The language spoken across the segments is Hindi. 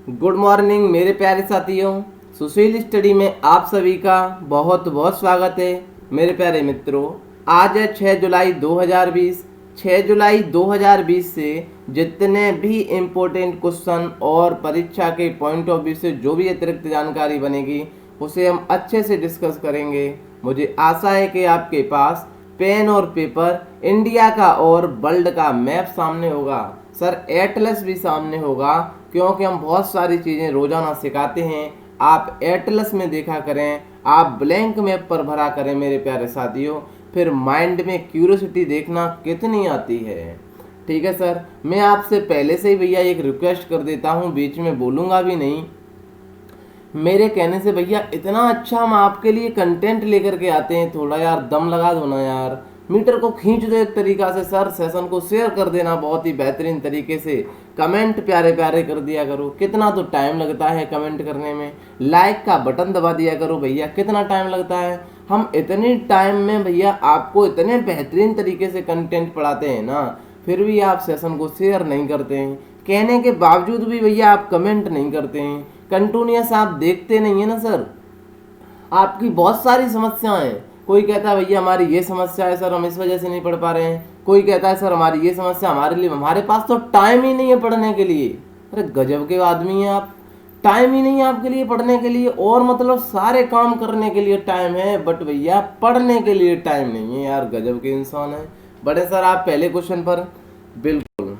गुड मॉर्निंग मेरे प्यारे साथियों। सुशील स्टडी में आप सभी का बहुत बहुत स्वागत है। मेरे प्यारे मित्रों, आज है 6 जुलाई 2020। 6 जुलाई 2020 से जितने भी इम्पोर्टेंट क्वेश्चन और परीक्षा के पॉइंट ऑफ व्यू से जो भी अतिरिक्त जानकारी बनेगी उसे हम अच्छे से डिस्कस करेंगे। मुझे आशा है कि आपके पास पेन और पेपर, इंडिया का और वर्ल्ड का मैप सामने होगा, सर एटलस भी सामने होगा, क्योंकि हम बहुत सारी चीज़ें रोज़ाना सिखाते हैं। आप एटलस में देखा करें, आप ब्लैंक मैप पर भरा करें मेरे प्यारे साथियों, फिर माइंड में क्यूरियोसिटी देखना कितनी आती है। ठीक है सर, मैं आपसे पहले से ही भैया एक रिक्वेस्ट कर देता हूँ, बीच में बोलूँगा भी नहीं। मेरे कहने से भैया इतना अच्छा हम आपके लिए कंटेंट लेकर के आते हैं, थोड़ा यार दम लगा दो ना यार, मीटर को खींच दो एक तरीका से। सर सेशन को शेयर कर देना बहुत ही बेहतरीन तरीके से, कमेंट प्यारे प्यारे कर दिया करो, कितना तो टाइम लगता है कमेंट करने में। लाइक का बटन दबा दिया करो भैया, कितना टाइम लगता है। हम इतने टाइम में भैया आपको इतने बेहतरीन तरीके से कंटेंट पढ़ाते हैं ना, फिर भी आप सेशन को शेयर नहीं करते हैं। कहने के बावजूद भी भैया आप कमेंट नहीं करते हैं, कंटिन्यूअस आप देखते नहीं है ना सर। आपकी बहुत सारी समस्याएं हैं। कोई कहता है भैया हमारी ये समस्या है सर, हम इस वजह से नहीं पढ़ पा रहे हैं। कोई कहता है सर हमारी ये समस्या, हमारे पास तो टाइम ही नहीं है पढ़ने के लिए। अरे गजब के आदमी हैं आप, टाइम ही नहीं है आपके लिए पढ़ने के लिए, और मतलब सारे काम करने के लिए टाइम है, बट भैया पढ़ने के लिए टाइम नहीं है यार। गजब के इंसान है। बड़े सर आप पहले क्वेश्चन पर बिल्कुल।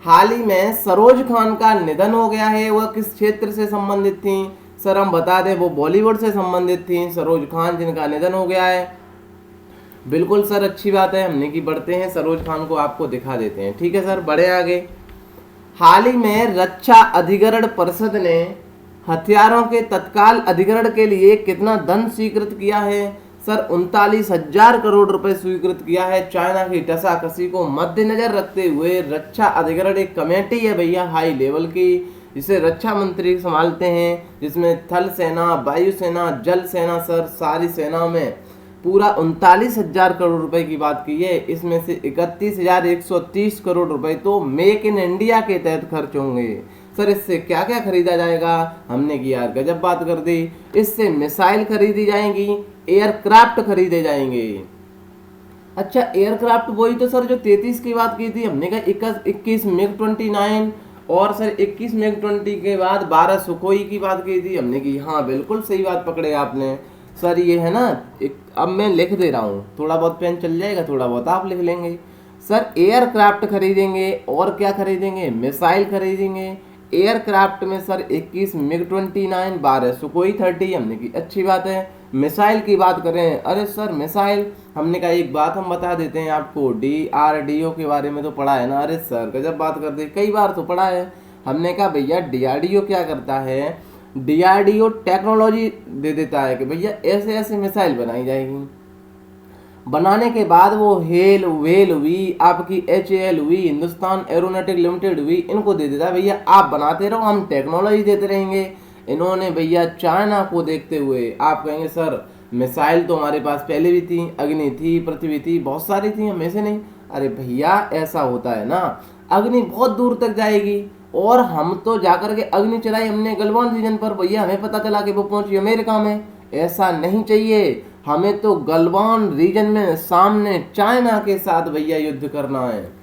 हाल ही में सरोज खान का निधन हो गया है, वह किस क्षेत्र से संबंधित थी? सर हम बता दें वो बॉलीवुड से संबंधित थी, सरोज खान जिनका निधन हो गया है। बिल्कुल सर, अच्छी बात है, हमने की बढ़ते हैं सरोज खान को आपको दिखा देते हैं। ठीक है सर, बढ़े आगे। हाल ही में रक्षा अधिग्रहण परिषद ने हथियारों के तत्काल अधिग्रहण के लिए कितना धन स्वीकृत किया है? सर 39,000 करोड़ रुपए स्वीकृत किया है। चाइना की टसाकसी को मद्देनजर रखते हुए रक्षा अधिग्रहण एक कमेटी है भैया हाई लेवल की, जिसे रक्षा मंत्री संभालते हैं, जिसमें थल सेना, वायुसेना, जल सेना, सर सारी सेनाओं में पूरा 39,000 करोड़ रुपए की बात की है। इसमें से 31,130 करोड़ रुपए तो मेक इन इंडिया के तहत खर्च होंगे। सर इससे क्या क्या खरीदा जाएगा? हमने की यार गजब बात कर दी। इससे मिसाइल खरीदी जाएंगी, एयरक्राफ्ट खरीदे जाएंगे। अच्छा एयरक्राफ्ट वही तो सर जो 33 की बात की थी हमने, कहा 21 मिग 29, और सर 21 मिग 20 के बाद 12 सुखोई की बात की थी हमने की। हाँ बिल्कुल सही बात पकड़े आपने सर। ये है ना अब मैं लिख दे रहा हूँ, थोड़ा बहुत पेन चल जाएगा, थोड़ा बहुत आप लिख लेंगे। सर एयरक्राफ्ट खरीदेंगे, और क्या खरीदेंगे? मिसाइल खरीदेंगे। एयरक्राफ्ट में सर 21 मिग 29, 12 सुकोई 30 हमने की, अच्छी बात है। मिसाइल की बात करें, अरे सर मिसाइल हमने कहा एक बात हम बता देते हैं आपको, DRDO के बारे में तो पढ़ा है ना? अरे सर गजब बात कर दी, कई बार तो पढ़ा है। हमने कहा भैया DRDO क्या करता है? DRDO टेक्नोलॉजी दे देता है कि भैया ऐसे ऐसे मिसाइल बनाई जाएगी। बनाने के बाद वो हेल वेल हुई, आपकी HAL हुई, हिंदुस्तान एरोनॉटिक लिमिटेड हुई, इनको दे देता है भैया आप बनाते रहो, हम टेक्नोलॉजी देते रहेंगे। इन्होंने भैया चाइना को देखते हुए, आप कहेंगे सर मिसाइल तो हमारे पास पहले भी थी, अग्नि थी, पृथ्वी थी, बहुत सारी थी, हमें से नहीं। अरे भैया ऐसा होता है ना, अग्नि बहुत दूर तक जाएगी, और हम तो जाकर के अग्नि चलाई हमने गलवान रीजन पर, भैया हमें पता चला कि वो पहुंची अमेरिका में। ऐसा नहीं चाहिए, हमें तो गलवान रीजन में सामने चाइना के साथ भैया युद्ध करना है।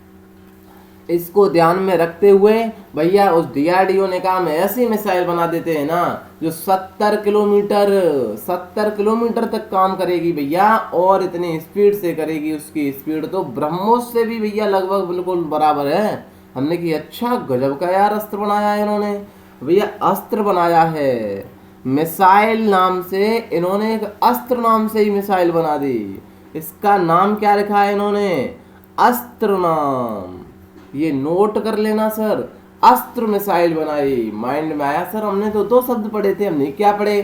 इसको ध्यान में रखते हुए भैया उस DRDO ने कहा हम ऐसी मिसाइल बना देते हैं ना जो 70 किलोमीटर तक काम करेगी भैया, और इतनी स्पीड से करेगी, उसकी स्पीड तो ब्रह्मोस से भी भैया लगभग बिल्कुल बराबर है। हमने की अच्छा गजब का यार अस्त्र बनाया है इन्होंने, भैया अस्त्र बनाया है। मिसाइल नाम से इन्होंने एक अस्त्र नाम से ही मिसाइल बना दी। इसका नाम क्या रखा है इन्होंने? अस्त्र नाम। ये नोट कर लेना सर, अस्त्र मिसाइल बनाई। माइंड में आया सर, हमने तो दो शब्द पढ़े थे, हमने क्या पढ़े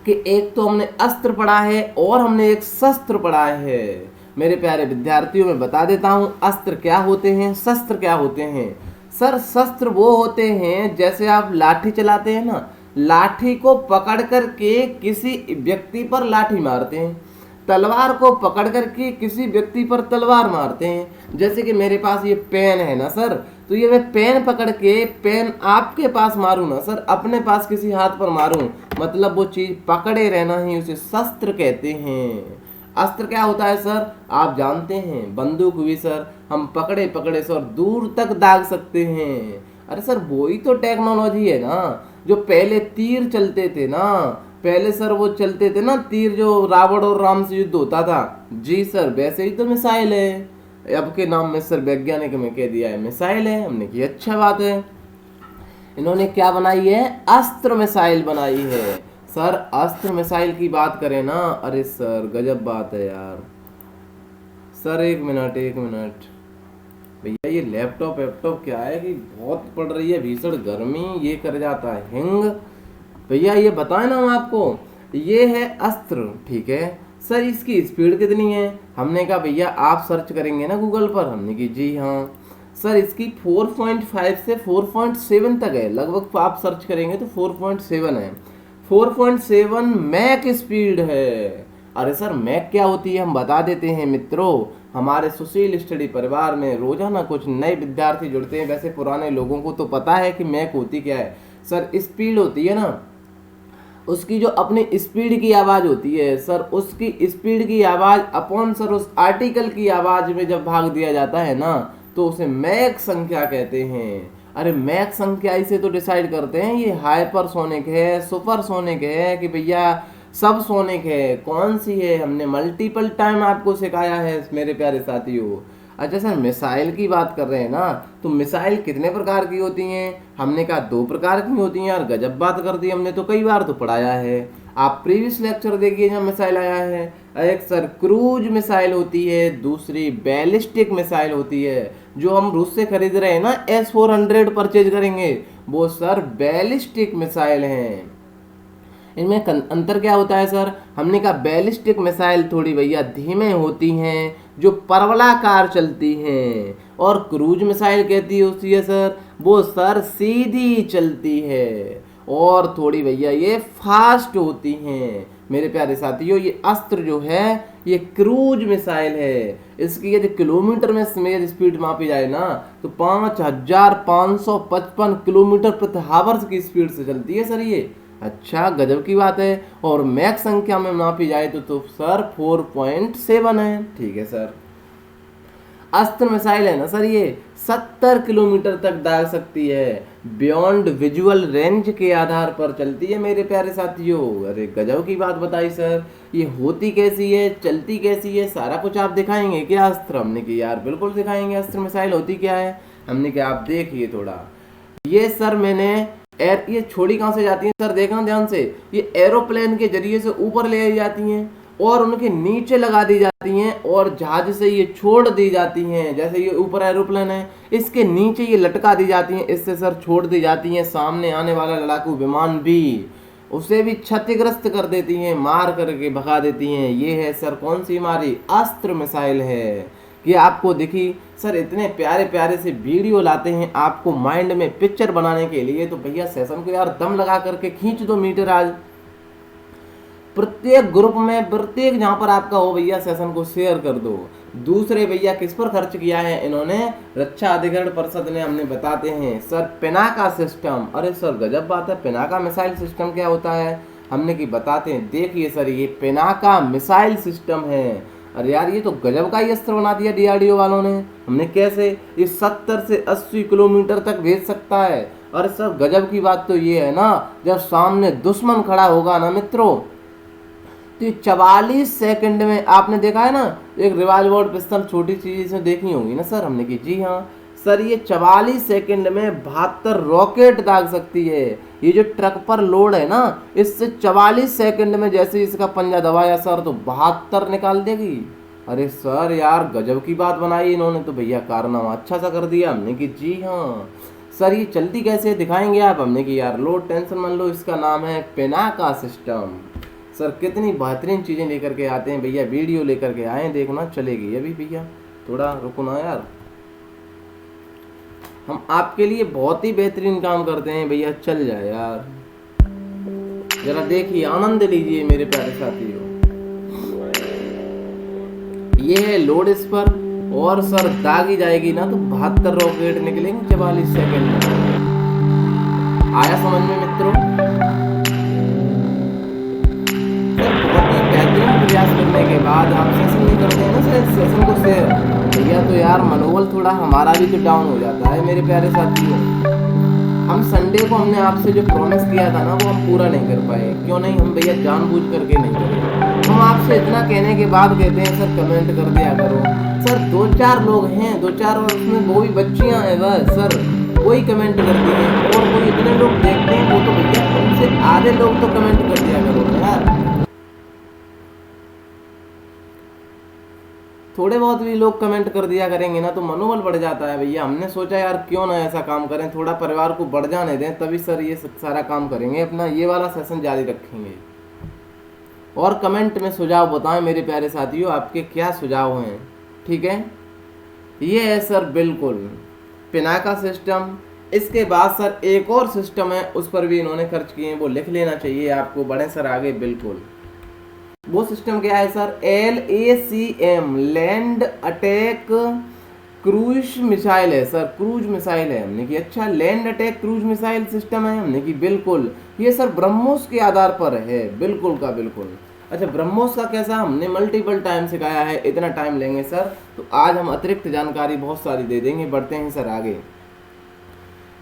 कि एक तो हमने अस्त्र पढ़ा है और हमने एक शस्त्र पढ़ा है। मेरे प्यारे विद्यार्थियों में बता देता हूं अस्त्र क्या होते हैं, शस्त्र क्या होते हैं। सर शस्त्र वो होते हैं जैसे आप लाठी चलाते हैं ना, लाठी को पकड़ करके किसी व्यक्ति पर लाठी मारते हैं, तलवार को पकड़ करके किसी व्यक्ति पर तलवार मारते हैं। जैसे कि मेरे पास ये पेन है ना सर, तो ये मैं पेन पकड़ के पेन आपके पास मारूं ना सर, अपने पास किसी हाथ पर मारूं, मतलब वो चीज पकड़े रहना ही उसे शस्त्र कहते हैं। अस्त्र क्या होता है सर, आप जानते हैं, बंदूक हुई सर, हम पकड़े पकड़े सर दूर तक दाग सकते हैं। अरे सर वही तो टेक्नोलॉजी है ना, जो पहले तीर चलते थे ना, पहले सर वो चलते थे ना तीर, जो रावण और राम से युद्ध होता था, जी सर वैसे ही तो मिसाइल है। अब के नाम में सर वैज्ञानिक में कह दिया है मिसाइल है, हमने की अच्छा बात है। इन्होंने क्या बनाई है, अस्त्र मिसाइल बनाई है सर। अस्त्र मिसाइल की बात करें ना, अरे सर गजब बात है यार। सर एक मिनट भैया, ये लैपटॉप क्या है कि बहुत पड़ रही है भीषण गर्मी, ये कर जाता है हैंग। भैया ये बताएं ना हम आपको, ये है अस्त्र, ठीक है सर, इसकी स्पीड कितनी है? हमने कहा भैया आप सर्च करेंगे ना गूगल पर, हमने की जी हाँ सर, इसकी 4.5 से 4.7 तक है लगभग, आप सर्च करेंगे तो 4.7 है, 4.7 मैक स्पीड है। अरे सर मैक क्या होती है हम बता देते हैं मित्रों। हमारे सुशील स्टडी परिवार में रोजाना कुछ नए विद्यार्थी जुड़ते हैं, वैसे पुराने लोगों को तो पता है कि मैक होती क्या है। सर स्पीड होती है ना, उसकी जो अपनी स्पीड की आवाज़ होती है सर, उसकी स्पीड की आवाज़ अपॉन सर उस आर्टिकल की आवाज़ में जब भाग दिया जाता है ना, तो उसे मैक संख्या कहते हैं। अरे मैक संख्या इसे तो डिसाइड करते हैं, ये हाइपरसोनिक है, सुपरसोनिक है कि भैया सब सोनिक है, कौन सी है, हमने मल्टीपल टाइम आपको सिखाया है मेरे प्यारे साथियों। अच्छा सर मिसाइल की बात कर रहे हैं ना, तो मिसाइल कितने प्रकार की होती हैं? हमने कहा 2 प्रकार की होती हैं। यार गजब बात कर दी, हमने तो कई बार तो पढ़ाया है, आप प्रीवियस लेक्चर देखिए जहाँ मिसाइल आया है। एक सर क्रूज मिसाइल होती है, दूसरी बैलिस्टिक मिसाइल होती है, जो हम रूस से खरीद रहे हैं ना S-400 परचेज करेंगे, वो सर बैलिस्टिक मिसाइल हैं। इनमें अंतर क्या होता है सर? हमने कहा बैलिस्टिक मिसाइल थोड़ी भैया धीमे होती हैं, जो परवलाकार चलती हैं, और क्रूज मिसाइल कहती होती है सर, वो सर सीधी चलती है और थोड़ी भैया ये फास्ट होती हैं। मेरे प्यारे साथियों ये अस्त्र जो है ये क्रूज मिसाइल है, इसकी यदि किलोमीटर में स्पीड मापी जाए ना तो 5555 किलोमीटर प्रति हावर्स की स्पीड से चलती है सर ये। अच्छा गजब की बात है। और मैक संख्या में नापी जाए तो सर 4.7 है, ठीक है सर। अस्त्र मिसाइल है ना सर, ये 70 किलोमीटर तक दाग सकती है, बियॉन्ड विजुअल रेंज के आधार पर चलती है मेरे प्यारे साथियों। अरे गजब की बात बताई सर, ये होती कैसी है, चलती कैसी है, सारा कुछ आप दिखाएंगे क्या अस्त्र? हमने की यार बिल्कुल दिखाएंगे, अस्त्र मिसाइल होती क्या है। हमने क्या आप देखिए थोड़ा, ये सर मैंने ये छोड़ी कहाँ से जाती हैं सर, देखना ध्यान से, ये एरोप्लेन के जरिए से ऊपर ले आई जाती हैं और उनके नीचे लगा दी जाती हैं और जहाज से ये छोड़ दी जाती हैं। जैसे ये ऊपर एरोप्लेन है, इसके नीचे ये लटका दी जाती हैं, इससे सर छोड़ दी जाती हैं। सामने आने वाला लड़ाकू विमान भी उसे भी क्षतिग्रस्त कर देती हैं, मार करके भगा देती हैं। ये है सर कौन सी हमारी अस्त्र मिसाइल है, ये आपको दिखी सर। इतने प्यारे प्यारे से वीडियो लाते हैं आपको माइंड में पिक्चर बनाने के लिए, तो भैया सेशन को यार दम लगा करके खींच दो मीटर आज, प्रत्येक ग्रुप में, प्रत्येक जहां पर आपका हो भैया सेशन को शेयर कर दो। दूसरे भैया किस पर खर्च किया है इन्होंने, रक्षा अधिकरण परिषद ने, हमने बताते हैं सर पिनाका सिस्टम। अरे सर गजब बात है, पिनाका मिसाइल सिस्टम क्या होता है हमने की बताते हैं। देखिए सर ये पिनाका मिसाइल सिस्टम है। अरे यार ये तो गजब का ही अस्त्र बना दिया DRDO वालों ने। हमने कैसे, ये 70 से 80 किलोमीटर तक भेज सकता है। अरे सर गजब की बात तो ये है ना, जब सामने दुश्मन खड़ा होगा ना मित्रों, तो ये 44 सेकंड में, आपने देखा है ना एक रिवॉल्वर पिस्तल छोटी चीज इसमें देखी होंगी ना सर, हमने की जी हाँ सर, ये 44 सेकंड में 72 रॉकेट दाग सकती है। ये जो ट्रक पर लोड है ना, इससे 44 सेकंड में जैसे इसका पंजा दबाया सर तो 72 निकाल देगी। अरे सर यार गजब की बात बनाई इन्होंने तो भैया, कारनामा अच्छा सा कर दिया। हमने की जी हाँ सर, ये चलती कैसे दिखाएंगे आप? हमने की यार लो टेंशन मान लो, इसका नाम है पिनाका सिस्टम। सर कितनी बेहतरीन चीज़ें लेकर के आते हैं भैया, वीडियो लेकर के आए, देखना चलेगी अभी भैया, थोड़ा रुको ना यार, हम आपके लिए बहुत ही बेहतरीन काम करते हैं भैया, चल जाए यार, जरा देखिए आनंद लीजिए मेरे प्यारे साथियों। ये है लोड इस पर, और सर दागी जाएगी ना तो 72 रॉकेट निकलेंगे 44 सेकेंड में। आया समझ में मित्रों? सर बहुत ही बेहतरीन प्रयास करने के बाद आप सेशन नहीं करते हैं ना सर, सेशन को शेयर भैया, तो यार मनोबल थोड़ा हमारा भी तो डाउन हो जाता है मेरे प्यारे साथियों। हम संडे को हमने आपसे जो प्रॉमिस किया था ना वो हम पूरा नहीं कर पाए। क्यों नहीं? हम भैया जानबूझ करके नहीं करे। हम आपसे इतना कहने के बाद कहते हैं सर कमेंट कर दिया करो। सर 2-4 लोग हैं, 2-4, और उसमें वो भी बच्चियां हैं बस सर, वही कमेंट करती हैं, और वो इतने लोग देखते हैं वो तो भैया उनसे आधे लोग तो कमेंट कर दिया करो यार। थोड़े बहुत भी लोग कमेंट कर दिया करेंगे ना तो मनोबल बढ़ जाता है भैया। हमने सोचा यार क्यों ना ऐसा काम करें, थोड़ा परिवार को बढ़ जाने दें, तभी सर ये सारा काम करेंगे, अपना ये वाला सेशन जारी रखेंगे। और कमेंट में सुझाव बताएं मेरे प्यारे साथियों, आपके क्या सुझाव हैं। ठीक है, ये है सर बिल्कुल पिनाका सिस्टम। इसके बाद सर एक और सिस्टम है, उस पर भी इन्होंने खर्च किए हैं, वो लिख लेना चाहिए आपको। बढ़े सर आगे। बिल्कुल वो सिस्टम क्या है sir? LACM land attack cruise missile है सर, क्रूज मिसाइल है। हमने कि अच्छा land attack cruise missile system है। हमने कि बिल्कुल ये सर ब्रह्मोस के आधार पर है, बिल्कुल का बिल्कुल। अच्छा ब्रह्मोस का कैसा? हमने मल्टीपल टाइम सिखाया है, इतना टाइम लेंगे सर तो आज हम अतिरिक्त जानकारी बहुत सारी दे देंगे। बढ़ते हैं सर आगे।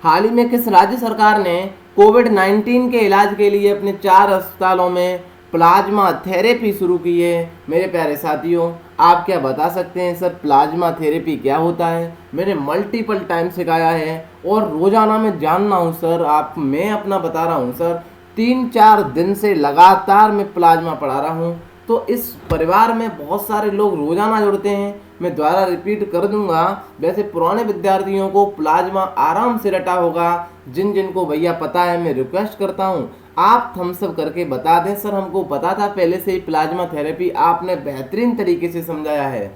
हाल ही में किस राज्य सरकार ने कोविड-19 के इलाज के लिए अपने 4 अस्पतालों में प्लाज्मा थेरेपी शुरू की है? मेरे प्यारे साथियों आप क्या बता सकते हैं सर प्लाज्मा थेरेपी क्या होता है? मैंने मल्टीपल टाइम सिखाया है और रोजाना मैं जानना हूँ सर। मैं अपना बता रहा हूँ सर, 3-4 दिन से लगातार मैं प्लाज्मा पढ़ा रहा हूँ। तो इस परिवार में बहुत सारे लोग रोजाना जुड़ते हैं। मैं दोबारा रिपीट कर दूंगा, वैसे पुराने विद्यार्थियों को प्लाज्मा आराम से रटा होगा। जिन जिन को भैया पता है मैं रिक्वेस्ट करता हूँ आप थम्स अप करके बता दें सर, हमको पता था पहले से ही प्लाज्मा थेरेपी, आपने बेहतरीन तरीके से समझाया है।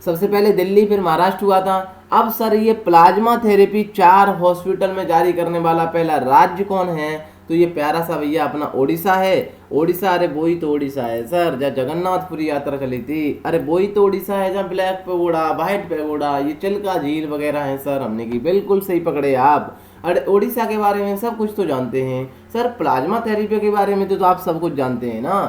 सबसे पहले दिल्ली फिर महाराष्ट्र हुआ था। अब सर ये प्लाज्मा थेरेपी 4 हॉस्पिटल में जारी करने वाला पहला राज्य कौन है? तो ये प्यारा सा भैया अपना ओडिशा है। ओडिशा, अरे वही तो ओडिशा है सर जहाँ जगन्नाथपुरी यात्रा चली थी। अरे वही तो ओडिशा है जहाँ ब्लैक पैगोडा, व्हाइट पैगोडा, ये चिल्का झील वगैरह है सर। हमने की बिल्कुल सही पकड़े आप। अरे ओडिशा के बारे में सब कुछ तो जानते हैं सर, प्लाज्मा थेरेपी के बारे में तो आप सब कुछ जानते हैं ना।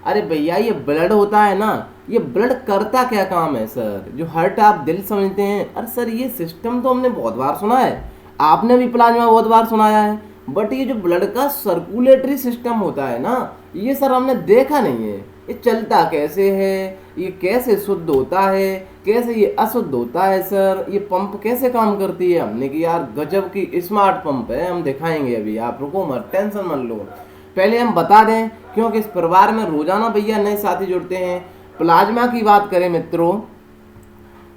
अरे भैया ये ब्लड होता है ना, ये ब्लड करता क्या काम है सर? जो हार्ट आप दिल समझते हैं, अरे सर ये सिस्टम तो हमने बहुत बार सुना है, आपने भी प्लाज्मा बहुत बार सुनाया है, बट ये जो ब्लड का सर्कुलेटरी सिस्टम होता है ना, ये सर हमने देखा नहीं है। ये चलता कैसे है, ये कैसे शुद्ध होता है, कैसे ये अशुद्ध होता है सर, ये पंप कैसे काम करती है? हमने कि यार गजब की स्मार्ट पंप है, हम दिखाएंगे अभी, आप रुको मत, टेंशन मत लो। पहले हम बता दें क्योंकि इस परिवार में रोजाना भैया नए साथी जुड़ते हैं। प्लाज्मा की बात करें मित्रों,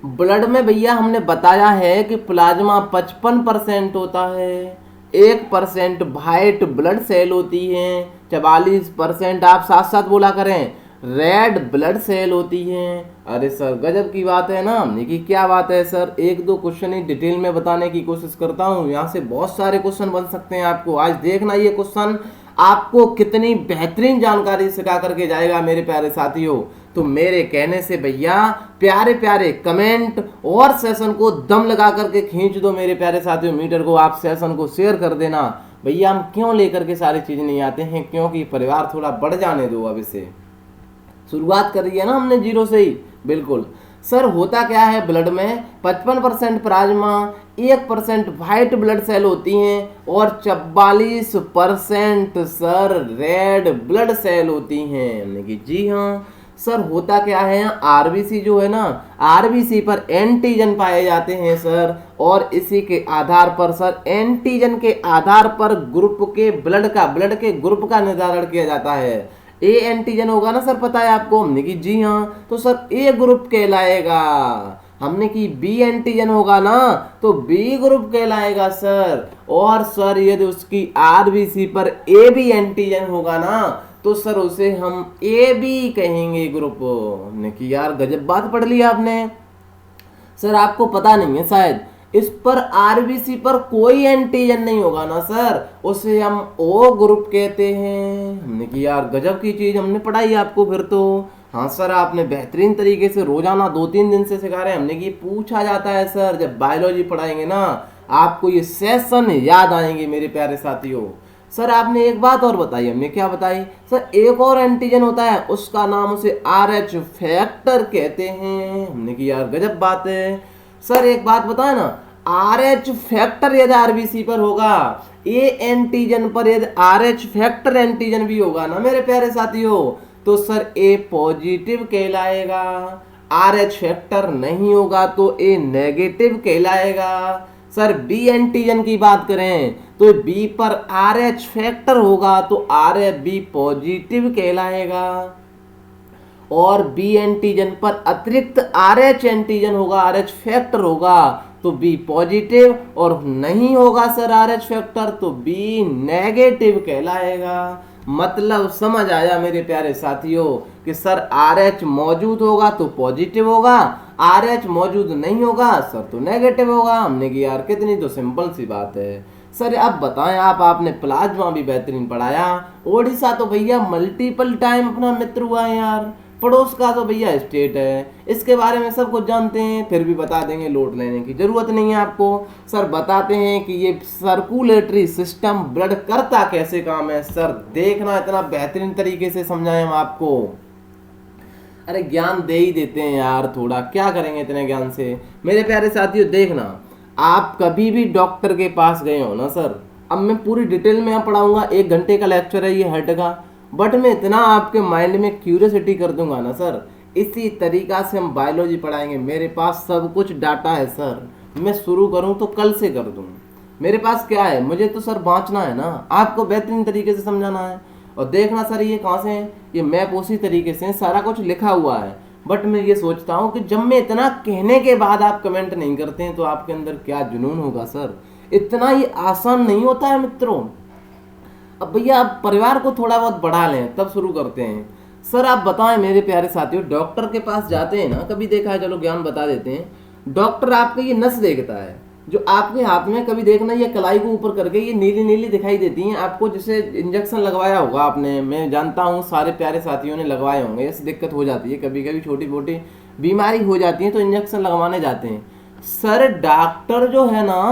ब्लड में भैया हमने बताया है कि प्लाज्मा 55% होता है, 1% व्हाइट ब्लड सेल होती हैं, 44% आप साथ साथ बोला करें रेड ब्लड सेल होती हैं। अरे सर गजब की बात है ना। हमने की क्या बात है सर, 1-2 क्वेश्चन ही डिटेल में बताने की कोशिश करता हूँ, यहाँ से बहुत सारे क्वेश्चन बन सकते हैं आपको। आज देखना ये क्वेश्चन आपको कितनी बेहतरीन जानकारी सिखा करके जाएगा मेरे प्यारे साथियों। तो मेरे कहने से भैया प्यारे प्यारे कमेंट और सेशन को दम लगा करके खींच दो मेरे प्यारे साथियों। मीटर को आप सेशन को शेयर कर देना भैया। हम क्यों लेकर के सारी चीज़ नहीं आते हैं, क्योंकि परिवार थोड़ा बढ़ जाने दो। अब इसे शुरुआत कर दी है ना हमने 0 से ही। बिल्कुल सर होता क्या है, ब्लड में 55% प्लाज्मा, 1% व्हाइट ब्लड सेल होती हैं और 44% सर रेड ब्लड सेल होती हैं। जी हाँ सर होता क्या है, आरबीसी जो है ना, आरबीसी पर एंटीजन पाए जाते हैं सर, और इसी के आधार पर सर एंटीजन के आधार पर ग्रुप के ब्लड के ग्रुप का निर्धारण किया जाता है। ए एंटीजन होगा ना सर, पता है आपको? हमने की जी हाँ, तो सर ए ग्रुप कहलाएगा। हमने की बी एंटीजन होगा ना तो बी ग्रुप कहलाएगा सर। और सर यदि उसकी आरबीसी पर ए बी एंटीजन होगा ना तो सर उसे हम ए बी कहेंगे ग्रुप। हमने की यार गजब बात पढ़ ली आपने। सर आपको पता नहीं है शायद, इस पर आरबीसी पर कोई एंटीजन नहीं होगा ना सर, उसे हम ओ ग्रुप कहते हैं। हमने की यार गजब की चीज हमने पढ़ाई आपको फिर तो। हाँ सर, आपने बेहतरीन तरीके से रोजाना 2-3 दिन से सिखा रहे हैं। हमने कि पूछा जाता है सर, जब बायोलॉजी पढ़ाएंगे ना आपको ये सेशन याद आएंगे मेरे प्यारे साथियों। सर आपने एक बात और बताई, हमने क्या बताई सर, एक और एंटीजन होता है उसका नाम उसे RH फैक्टर कहते हैं। हमने कि यार गजब बात है। सर एक बात बताए ना, RH फैक्टर यदि RBC पर होगा, ए एंटीजन पर यदि RH फैक्टर एंटीजन भी होगा ना मेरे प्यारे साथियों, तो सर ए पॉजिटिव कहलाएगा। RH फैक्टर नहीं होगा तो ए नेगेटिव कहलाएगा। सर बी एंटीजन की बात करें तो बी पर RH फैक्टर होगा तो RFB पॉजिटिव कहलाएगा, और बी एंटीजन पर अतिरिक्त RH एंटीजन होगा, RH फैक्टर होगा तो बी पॉजिटिव, और नहीं होगा सर RH फैक्टर तो बी नेगेटिव कहलाएगा। मतलब समझ आया मेरे प्यारे साथियों कि सर RH मौजूद होगा तो पॉजिटिव होगा, RH मौजूद नहीं होगा सर तो नेगेटिव होगा। हमने कि यार कितनी तो सिंपल सी बात है। सर अब बताएं, आपने प्लाज्मा भी बेहतरीन पढ़ाया, ओडिशा तो भैया मल्टीपल टाइम अपना मित्र हुआ है यार, पड़ोस का तो भैया स्टेट है, इसके बारे में सब कुछ जानते हैं, फिर भी बता देंगे, लोड लेने की जरूरत नहीं है आपको। सर बताते हैं कि ये सर्कुलेटरी सिस्टम ब्लड करता कैसे काम है। सर देखना, इतना बेहतरीन तरीके से समझाएं हम आपको। अरे ज्ञान दे ही देते हैं यार, थोड़ा क्या करेंगे इतने ज्ञान से। मेरे प्यारे साथियों देखना, आप कभी भी डॉक्टर के पास गए हो ना सर, अब मैं पूरी डिटेल में पढ़ाऊंगा, 1 घंटे का लेक्चर है ये हेड का, बट मैं इतना आपके माइंड में क्यूरियोसिटी कर दूंगा ना सर, इसी तरीका से हम बायोलॉजी पढ़ाएंगे। मेरे पास सब कुछ डाटा है सर, मैं शुरू करूं तो कल से कर दूं। मेरे पास क्या है, मुझे तो सर बांचना है ना, आपको बेहतरीन तरीके से समझाना है। और देखना सर ये कहाँ से है, ये मैप उसी तरीके से सारा कुछ लिखा हुआ है। बट मैं ये सोचता हूँ कि जब मैं इतना कहने के बाद आप कमेंट नहीं करते हैं तो आपके अंदर क्या जुनून होगा सर। इतना ही आसान नहीं होता है मित्रों। अब भैया आप परिवार को थोड़ा बहुत बढ़ा लें तब शुरू करते हैं। सर आप बताएं मेरे प्यारे साथियों, डॉक्टर के पास जाते हैं ना, कभी देखा है, चलो ज्ञान बता देते हैं। डॉक्टर आपके ये नस देखता है जो आपके हाथ में, कभी देखना ये कलाई को ऊपर करके ये नीली नीली दिखाई देती हैं आपको, जिसे इंजेक्शन लगवाया होगा आपने, मैं जानता हूँ सारे प्यारे साथियों ने लगवाए होंगे। ऐसी दिक्कत हो जाती है, कभी कभी छोटी मोटी बीमारी हो जाती है तो इंजेक्शन लगवाने जाते हैं। सर डॉक्टर जो है ना,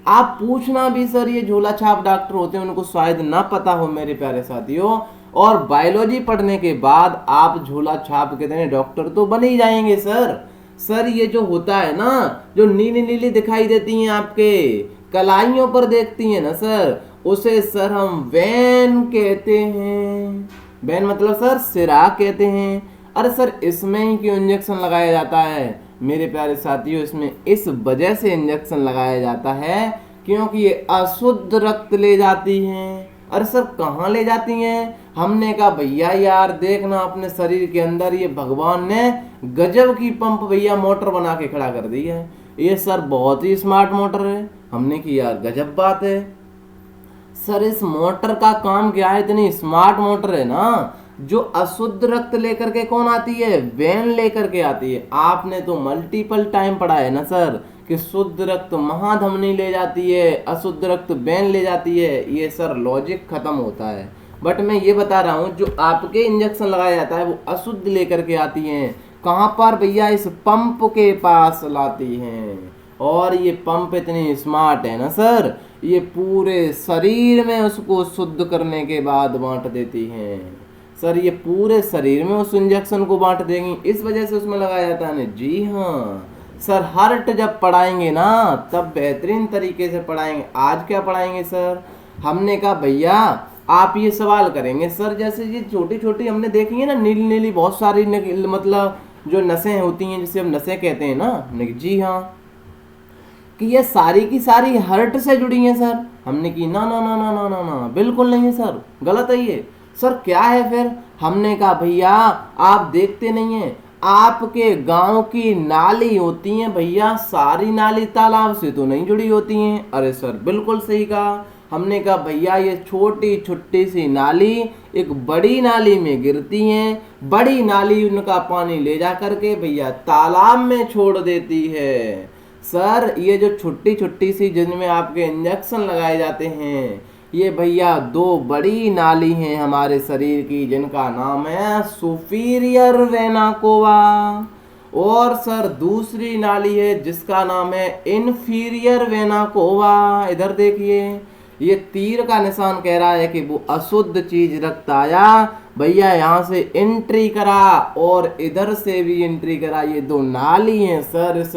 आप पूछना भी सर, ये झोला छाप डॉक्टर होते हैं, उनको शायद ना पता हो मेरे प्यारे साथियों। और बायोलॉजी पढ़ने के बाद आप झोला छाप के देने डॉक्टर तो बन ही जाएंगे सर। सर ये जो होता है ना, जो नीली नीली दिखाई देती हैं आपके कलाइयों पर देखती हैं ना सर, उसे सर हम वेन कहते हैं। वेन मतलब सर सिरा कहते हैं। अरे सर इसमें ही क्यों इंजेक्शन लगाया जाता है मेरे प्यारे साथियों, इसमें इस वजह से इंजेक्शन लगाया जाता है क्योंकि ये अशुद्ध रक्त ले जाती हैं। अरे सर कहाँ ले जाती हैं? हमने कहा भैया यार देखना, अपने शरीर के अंदर ये भगवान ने गजब की पंप भैया मोटर बना के खड़ा कर दी है। ये सर बहुत ही स्मार्ट मोटर है। हमने की यार गजब बात है सर, इस मोटर का काम क्या है, इतनी स्मार्ट मोटर है ना, जो अशुद्ध रक्त लेकर के कौन आती है, वेन लेकर के आती है। आपने तो मल्टीपल टाइम पढ़ा है ना सर कि शुद्ध रक्त महाधमनी ले जाती है, अशुद्ध रक्त वेन ले जाती है। ये सर लॉजिक खत्म होता है। बट मैं ये बता रहा हूँ जो आपके इंजेक्शन लगाया जाता है वो अशुद्ध लेकर के आती हैं। कहाँ पर भैया, इस पंप के पास लाती हैं। और ये पंप इतनी स्मार्ट है ना सर, ये पूरे शरीर में उसको शुद्ध करने के बाद बांट देती हैं। सर ये पूरे शरीर में उस इंजेक्शन को बांट देंगी, इस वजह से उसमें लगाया जाता है। जी हाँ सर, हार्ट जब पढ़ाएंगे ना तब बेहतरीन तरीके से पढ़ाएंगे। आज क्या पढ़ाएंगे सर? हमने कहा भैया आप ये सवाल करेंगे सर, जैसे ये छोटी छोटी हमने देखी है ना नीली नीली बहुत सारी मतलब जो नसें होती हैं जिसे हम नसें कहते हैं ना। जी हाँ, कि ये सारी की सारी हार्ट से जुड़ी हैं सर। हमने की ना ना ना ना ना ना ना, बिल्कुल नहीं सर, गलत है ये। सर क्या है फिर? हमने कहा भैया आप देखते नहीं हैं, आपके गांव की नाली होती हैं भैया, सारी नाली तालाब से तो नहीं जुड़ी होती हैं। अरे सर बिल्कुल सही कहा। हमने कहा भैया ये छोटी छोटी सी नाली एक बड़ी नाली में गिरती हैं, बड़ी नाली उनका पानी ले जा करके भैया तालाब में छोड़ देती है। सर ये जो छोटी छोटी सी जिनमें आपके इंजेक्शन लगाए जाते हैं, ये भैया दो बड़ी नाली हैं हमारे शरीर की जिनका नाम है सुपीरियर वेना कोवा, और सर दूसरी नाली है जिसका नाम है इन्फीरियर वेना कोवा। इधर देखिए, ये तीर का निशान कह रहा है कि वो अशुद्ध चीज रक्त आया भैया, यहाँ से एंट्री करा और इधर से भी एंट्री करा। ये दो नाली हैं सर, इस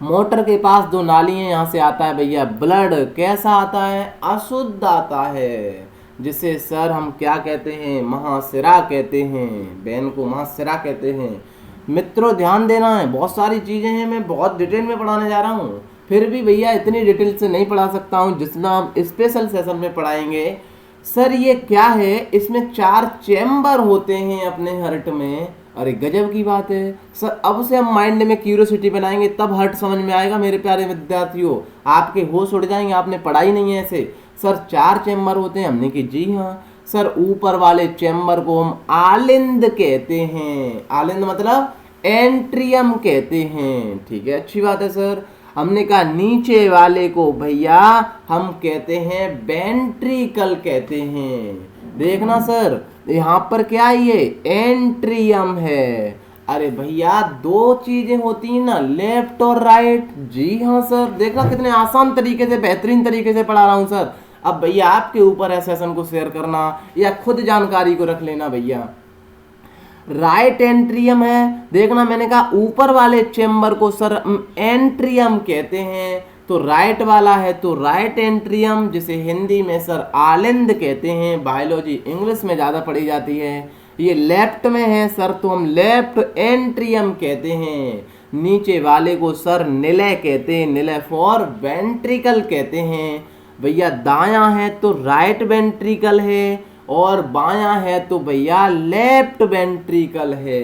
मोटर के पास दो नाली हैं, यहाँ से आता है भैया ब्लड। कैसा आता है? अशुद्ध आता है, जिसे सर हम क्या कहते हैं? महाशिरा कहते हैं। वेन को महाशिरा कहते हैं। मित्रों ध्यान देना है, बहुत सारी चीजें हैं, मैं बहुत डिटेल में पढ़ाने जा रहा हूँ, फिर भी भैया इतनी डिटेल से नहीं पढ़ा सकता हूँ जितना हम स्पेशल सेशन में पढ़ाएंगे। सर ये क्या है? इसमें 4 चैम्बर होते हैं अपने हार्ट में। अरे गजब की बात है सर, अब से हम माइंड में क्यूरियोसिटी बनाएंगे तब हार्ट समझ में आएगा मेरे प्यारे विद्यार्थियों। आपके होश उड़ जाएंगे, आपने पढ़ाई नहीं है ऐसे। सर 4 चैम्बर होते हैं, हमने की जी हाँ सर। ऊपर वाले चैम्बर को हम आलिंद कहते हैं। आलिंद मतलब एंट्रियम कहते हैं, ठीक है, अच्छी बात है सर। हमने कहा नीचे वाले को भैया हम कहते हैं वेंट्रिकल कहते हैं। देखना सर यहाँ पर क्या है? ये एंट्रियम है। अरे भैया दो चीजें होती हैं ना, लेफ्ट और राइट। जी हाँ सर, देखना कितने आसान तरीके से, बेहतरीन तरीके से पढ़ा रहा हूँ सर। अब भैया आपके ऊपर है सेशन को शेयर करना या खुद जानकारी को रख लेना भैया। राइट एंट्रियम है, देखना मैंने कहा ऊपर वाले चेम्बर को सर एंट्रियम कहते हैं, तो राइट वाला है तो राइट एंट्रियम, जिसे हिंदी में सर आलिंद कहते हैं। बायोलॉजी इंग्लिश में ज़्यादा पढ़ी जाती है। ये लेफ्ट में है सर तो हम लेफ्ट एंट्रियम कहते हैं। नीचे वाले को सर निलय कहते हैं, निलय फॉर वेंट्रिकल कहते हैं। भैया दायां है तो राइट वेंट्रिकल है और बायां है तो भैया लेफ्ट वेंट्रिकल है।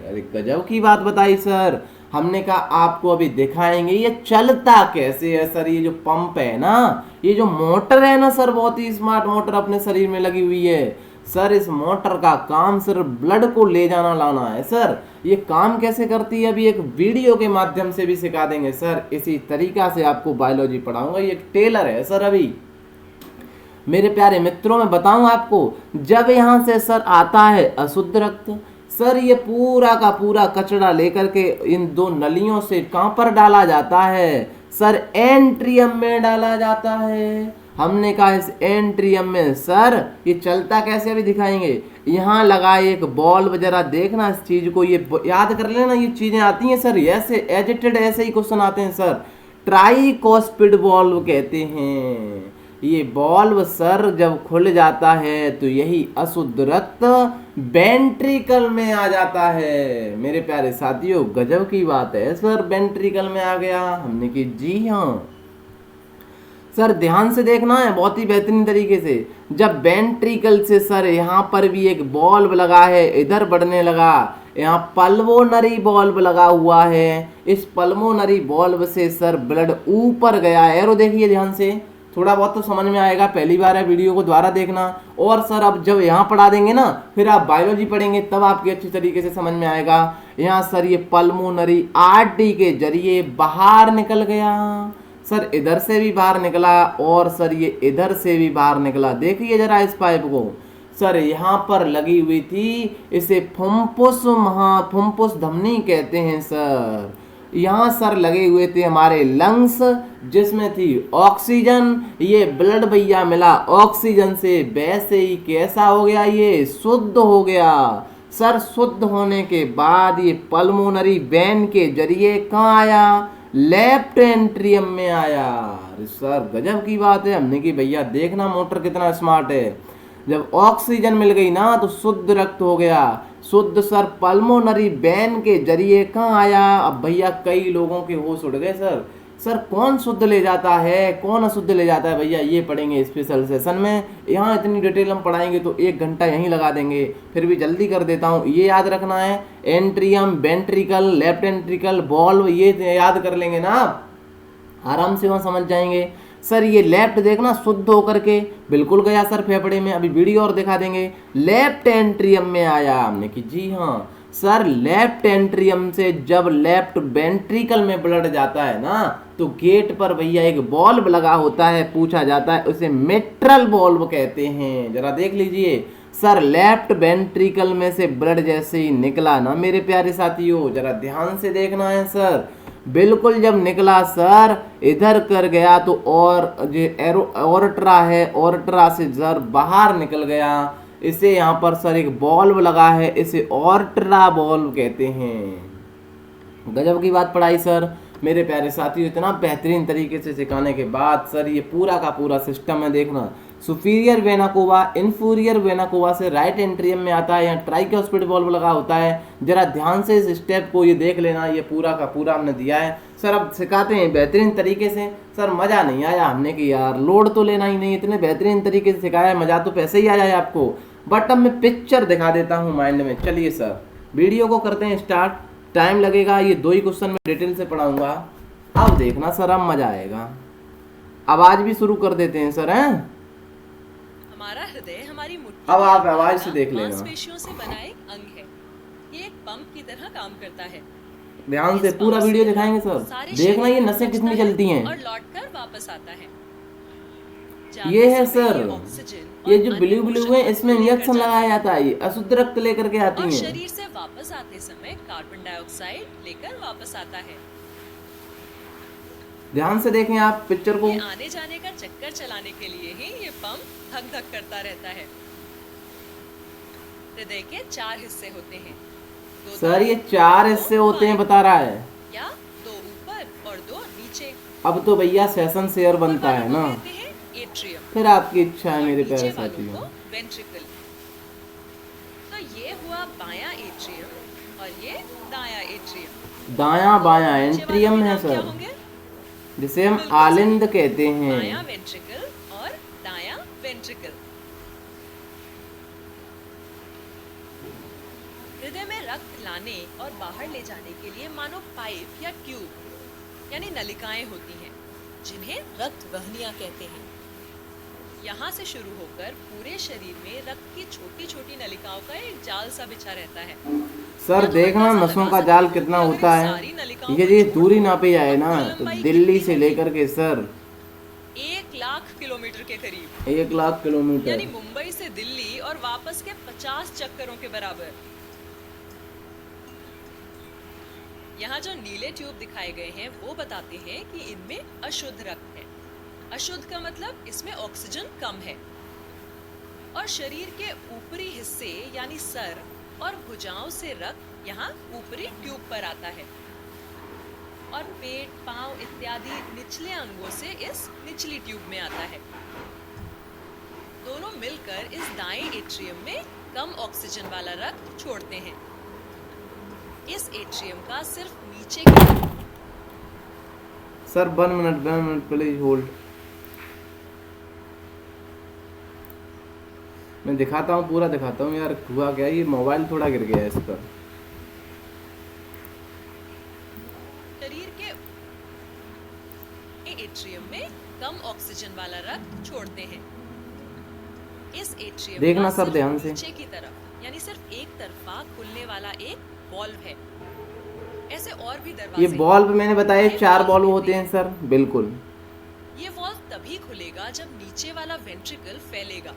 अरे गजब की बात बताई सर। हमने कहा आपको अभी दिखाएंगे ये चलता कैसे है सर। ये जो पंप है ना, ये जो मोटर है ना सर, बहुत ही स्मार्ट मोटर अपने शरीर में लगी हुई है सर। इस मोटर का काम सर ब्लड को ले जाना लाना है सर। ये काम कैसे करती है अभी एक वीडियो के माध्यम से भी सिखा देंगे सर। इसी तरीका से आपको बायोलॉजी पढ़ाऊंगा। ये एक टेलर है सर। अभी मेरे प्यारे मित्रों मैं बताऊं आपको, जब यहाँ से सर आता है अशुद्ध रक्त, सर ये पूरा का पूरा कचरा लेकर के इन दो नलियों से कहां पर डाला जाता है? सर एंट्रियम में डाला जाता है। हमने कहा इस एंट्रियम में सर ये चलता कैसे अभी दिखाएंगे। यहाँ लगा एक बॉल्व, जरा देखना इस चीज को, ये याद कर लेना, ये चीजें आती हैं सर ऐसे एजिटेड, ऐसे ही क्वेश्चन आते हैं सर। ट्राइकोस्पिड बॉल्व कहते हैं। ये बॉल्व सर जब खुल जाता है तो यही अशुद्ध रक्त वेंट्रिकल में आ जाता है। मेरे प्यारे साथियों गजब की बात है सर, वेंट्रिकल में आ गया। हमने की जी हाँ सर, ध्यान से देखना है बहुत ही बेहतरीन तरीके से। जब वेंट्रिकल से सर यहाँ पर भी एक बॉल्व लगा है, इधर बढ़ने लगा, यहाँ पल्मोनरी बॉल्व लगा हुआ है। इस पल्मोनरी बॉल्व से सर ब्लड ऊपर गया है। एरो देखिए ध्यान से, थोड़ा बहुत तो समझ में आएगा, पहली बार है वीडियो को दोबारा देखना। और सर अब जब यहाँ पढ़ा देंगे ना, फिर आप बायोलॉजी पढ़ेंगे तब आपकी अच्छी तरीके से समझ में आएगा। यहाँ सर ये पल्मोनरी आर्टरी के जरिए बाहर निकल गया सर, इधर से भी बाहर निकला और सर ये इधर से भी बाहर निकला। देखिए जरा इस पाइप को सर, यहाँ पर लगी हुई थी, इसे फुम्पुस धमनी कहते हैं सर। यहाँ सर लगे हुए थे हमारे लंग्स, जिसमें थी ऑक्सीजन। ये ब्लड भैया मिला ऑक्सीजन से, वैसे ही कैसा हो गया? ये शुद्ध हो गया सर। शुद्ध होने के बाद ये पल्मोनरी वेन के जरिए कहाँ आया? लेफ्ट एंट्रियम में आया। अरे सर गजब की बात है। हमने की भैया देखना मोटर कितना स्मार्ट है। जब ऑक्सीजन मिल गई ना तो शुद्ध रक्त हो गया। शुद्ध सर पल्मोनरी वेन के जरिए कहाँ आया? अब भैया कई लोगों के होश उड़ गए सर। सर कौन शुद्ध ले जाता है, कौन अशुद्ध ले जाता है भैया, ये पढ़ेंगे स्पेशल सेशन में। यहाँ इतनी डिटेल हम पढ़ाएंगे तो 1 घंटा यहीं लगा देंगे। फिर भी जल्दी कर देता हूँ। ये याद रखना है, एंट्रियम, वेंट्रिकल, लेफ्ट एंट्रिकल, बॉल्व, ये याद कर लेंगे ना, आराम से वहाँ समझ जाएंगे। सर ये लेफ्ट देखना शुद्ध होकर के बिल्कुल गया सर फेफड़े में। अभी वीडियो और दिखा देंगे। लेफ्ट एंट्रियम में आया। हमने कि जी हाँ सर लेफ्ट एंट्रियम से जब लेफ्ट वेंट्रिकल में ब्लड जाता है ना, तो गेट पर भैया एक बॉल्व लगा होता है, पूछा जाता है उसे मिट्रल बॉल्व कहते हैं। जरा देख लीजिए सर, लेफ्ट वेंट्रिकल में से ब्लड जैसे ही निकला ना मेरे प्यारे साथियों, जरा ध्यान से देखना है सर, बिल्कुल जब निकला सर इधर कर गया तो और जो ऑर्ट्रा है, ऑर्ट्रा से जर बाहर निकल गया, इसे यहाँ पर सर एक बॉल्व लगा है, इसे ऑर्ट्रा बॉल्व कहते हैं। गजब की बात पढ़ाई सर मेरे प्यारे साथियों, इतना बेहतरीन तरीके से सिखाने के बाद सर ये पूरा का पूरा सिस्टम है, देखना superior vena cava inferior vena cava से राइट एंट्रियम में आता है, यहाँ ट्राइक्यूस्पिड बॉल्व लगा होता है। जरा ध्यान से इस स्टेप को ये देख लेना, ये पूरा का पूरा हमने दिया है सर। अब सिखाते हैं बेहतरीन तरीके से सर, मज़ा नहीं आया हमने कि यार लोड तो लेना ही नहीं, इतने बेहतरीन तरीके से सिखाया है, मज़ा तो पैसे ही आ जाए आपको, बट अब मैं पिक्चर दिखा देता हूँ माइंड में। चलिए सर वीडियो को करते हैं स्टार्ट, टाइम लगेगा, ये 2 ही क्वेश्चन में डिटेल से पढ़ाऊंगा, अब देखना सर, अब मज़ा आएगा। आवाज़ भी शुरू कर देते हैं सर, हैं? हमारा हृदय हमारी मुट्ठी अब आप आवाज से देख लेना, मांसपेशियों से बना एक अंग है, ये एक पंप की तरह काम करता है। ध्यान से पूरा वीडियो दिखाएंगे सर, देखना ये नसें कितनी चलती हैं और लौटकर वापस आता है। ये है सर, ये जो ब्लू ब्लू है इसमें इंजेक्शन लगाया जाता है, ये अशुद्ध रक्त लेकर के आती है। है। शरीर से वापस आते समय कार्बन डाइऑक्साइड लेकर वापस आता है। ध्यान से देखें आप पिक्चर को, आने जाने का चक्कर चलाने के लिए ही ये पंप धक धक करता रहता है। हृदय के 4 हिस्से होते हैं सर, ये 4 हिस्से होते हैं बता रहा है, या 2 ऊपर और 2 नीचे। अब तो भैया सेशन शेयर बनता है ना, एट्रियम, फिर आपकी इच्छा है मेरे प्यारे साथियों। वेंट्रिकल। तो ये हुआ बायां एट्रियम और ये दायां एट्रियम। दायां बायां एंट्रियम है सर, जिसे हम आलिंद कहते हैं। बायां वेंट्रिकल और दायां वेंट्रिकल। हृदय में रक्त लाने और बाहर ले जाने के लिए मानो पाइप या ट्यूब यानी नलिकाएं होती हैं, जिन्हें रक्त वहनियां कहते हैं। यहाँ से शुरू होकर पूरे शरीर में रक्त की छोटी छोटी नलिकाओं का एक जाल सा बिछा रहता है। सर देखना नसों का जाल कितना होता है, ये दूरी नापी जाए ना तो दिल्ली से लेकर के सर 1 लाख किलोमीटर के करीब, 1 लाख किलोमीटर यानी मुंबई से दिल्ली और वापस के 50 चक्करों के बराबर। यहाँ जो नीले ट्यूब दिखाए गए हैं वो बताते हैं कि इनमें अशुद्ध रक्त है। अशुद्ध का मतलब इसमें ऑक्सीजन कम है। और शरीर के ऊपरी हिस्से यानी सर और भुजाओं से रक्त यहाँ ऊपरी ट्यूब पर आता है और पेट, पांव इत्यादि निचले अंगों से इस निचली ट्यूब में आता है। दोनों मिलकर इस दाएं एट्रियम में कम ऑक्सीजन वाला रक्त छोड़ते हैं। इस एट्रियम का सिर्फ नीचे सर 1 मिनट प्लीज होल्ड, मैं दिखाता हूँ, पूरा दिखाता हूँ यार, हुआ क्या, ये मोबाइल थोड़ा गिर गया है इस पर। शरीर के एट्रियम में कम ऑक्सीजन वाला रक्त छोड़ते हैं। इस एट्रियम देखना सब ध्यान से, नीचे की तरफ यानी सिर्फ एक तरफा खुलने वाला एक वॉल्व है। ऐसे और भी दरवाजे, ये वॉल्व मैंने बताया 4 वॉल्व होते हैं सर, बिल्कुल। ये वॉल्व तभी खुलेगा जब नीचे वाला वेंट्रिकल फैलेगा।